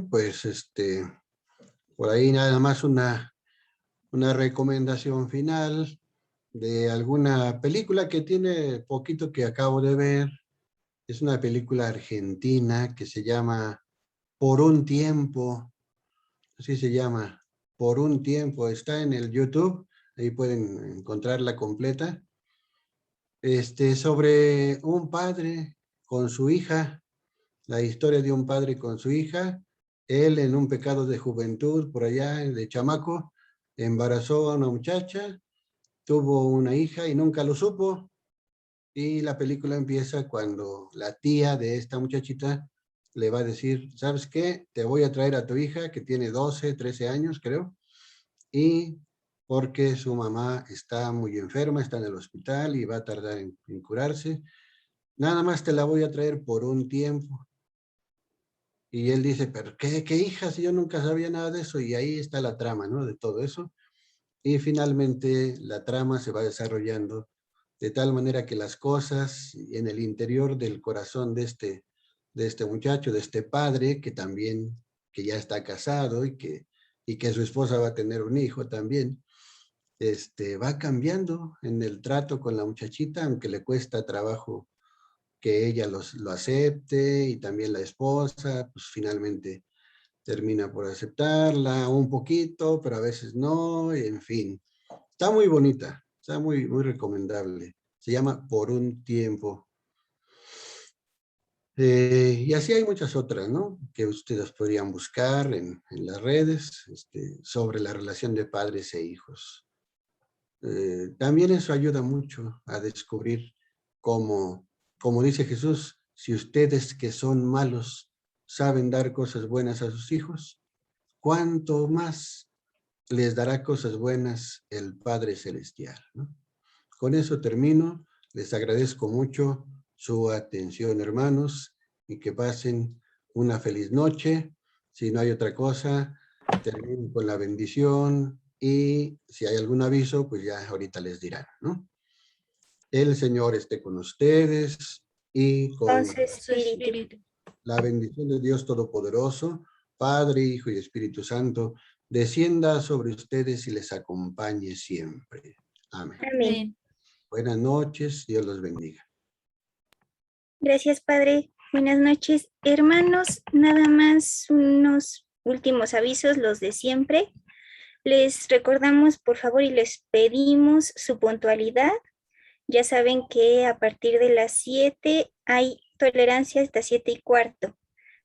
bien, pues por ahí nada más una recomendación final de alguna película que tiene poquito que acabo de ver. Es una película argentina que se llama Por un tiempo, así se llama, Por un tiempo. Está en el YouTube, ahí pueden encontrarla completa. Sobre un padre con su hija, la historia de un padre con su hija. Él en un pecado de juventud, por allá, de chamaco, embarazó a una muchacha, tuvo una hija y nunca lo supo. Y la película empieza cuando la tía de esta muchachita le va a decir, ¿sabes qué? Te voy a traer a tu hija que tiene 12, 13 años, creo, y porque su mamá está muy enferma, está en el hospital y va a tardar en curarse. Nada más te la voy a traer por un tiempo. Y él dice, ¿pero qué hija? Si yo nunca sabía nada de eso. Y ahí está la trama, ¿no? De todo eso. Y finalmente la trama se va desarrollando de tal manera que las cosas en el interior del corazón de este muchacho, de este padre, que también, que ya está casado y que su esposa va a tener un hijo también, va cambiando en el trato con la muchachita, aunque le cuesta trabajo que ella lo acepte, y también la esposa, pues finalmente termina por aceptarla un poquito, pero a veces no, y en fin. Está muy bonita, está muy, muy recomendable. Se llama Por un tiempo. Y así hay muchas otras, ¿no? Que ustedes podrían buscar en las redes, sobre la relación de padres e hijos. También eso ayuda mucho a descubrir cómo, como dice Jesús, si ustedes que son malos saben dar cosas buenas a sus hijos, ¿cuánto más les dará cosas buenas el Padre Celestial, ¿no? Con eso termino. Les agradezco mucho su atención, hermanos, y que pasen una feliz noche. Si no hay otra cosa, termino con la bendición, y si hay algún aviso, pues ya ahorita les dirán, ¿no? El Señor esté con ustedes y Con con su Su espíritu. espíritu. la bendición de Dios Todopoderoso, Padre, Hijo y Espíritu Santo, descienda sobre ustedes y les acompañe siempre. Amén. Amén. Amén. Buenas noches, Dios los bendiga. Gracias, Padre. Buenas noches, hermanos. Nada más unos últimos avisos, los de siempre. Les recordamos, por favor, y les pedimos su puntualidad. Ya saben que a partir de las 7 hay tolerancia hasta 7:15.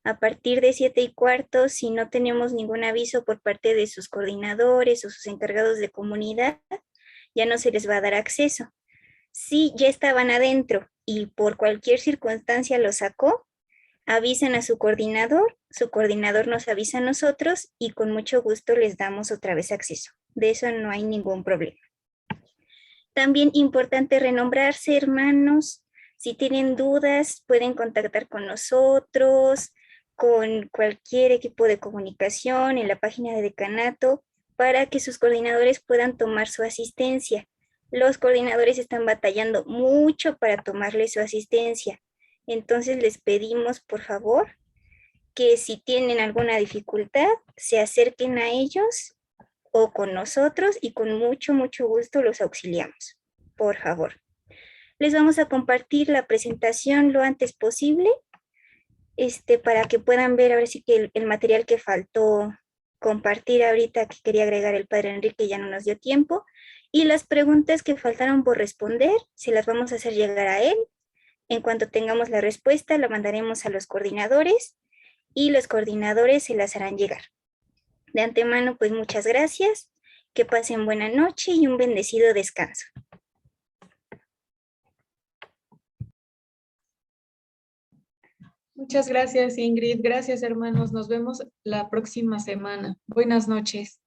A partir de 7:15, si no tenemos ningún aviso por parte de sus coordinadores o sus encargados de comunidad, ya no se les va a dar acceso. Si ya estaban adentro y por cualquier circunstancia lo sacó, avisen a su coordinador nos avisa a nosotros y con mucho gusto les damos otra vez acceso. De eso no hay ningún problema. También importante renombrarse, hermanos. Si tienen dudas, pueden contactar con nosotros, con cualquier equipo de comunicación en la página de decanato, para que sus coordinadores puedan tomar su asistencia. Los coordinadores están batallando mucho para tomarle su asistencia. Entonces les pedimos, por favor, que si tienen alguna dificultad, se acerquen a ellos o con nosotros y con mucho, mucho gusto los auxiliamos. Por favor. Les vamos a compartir la presentación lo antes posible, para que puedan ver ahora sí que el material que faltó compartir ahorita, que quería agregar el padre Enrique, ya no nos dio tiempo, y las preguntas que faltaron por responder, se las vamos a hacer llegar a él. En cuanto tengamos la respuesta, la mandaremos a los coordinadores y los coordinadores se las harán llegar. De antemano, pues muchas gracias, que pasen buena noche y un bendecido descanso. Muchas gracias, Ingrid. Gracias, hermanos. Nos vemos la próxima semana. Buenas noches.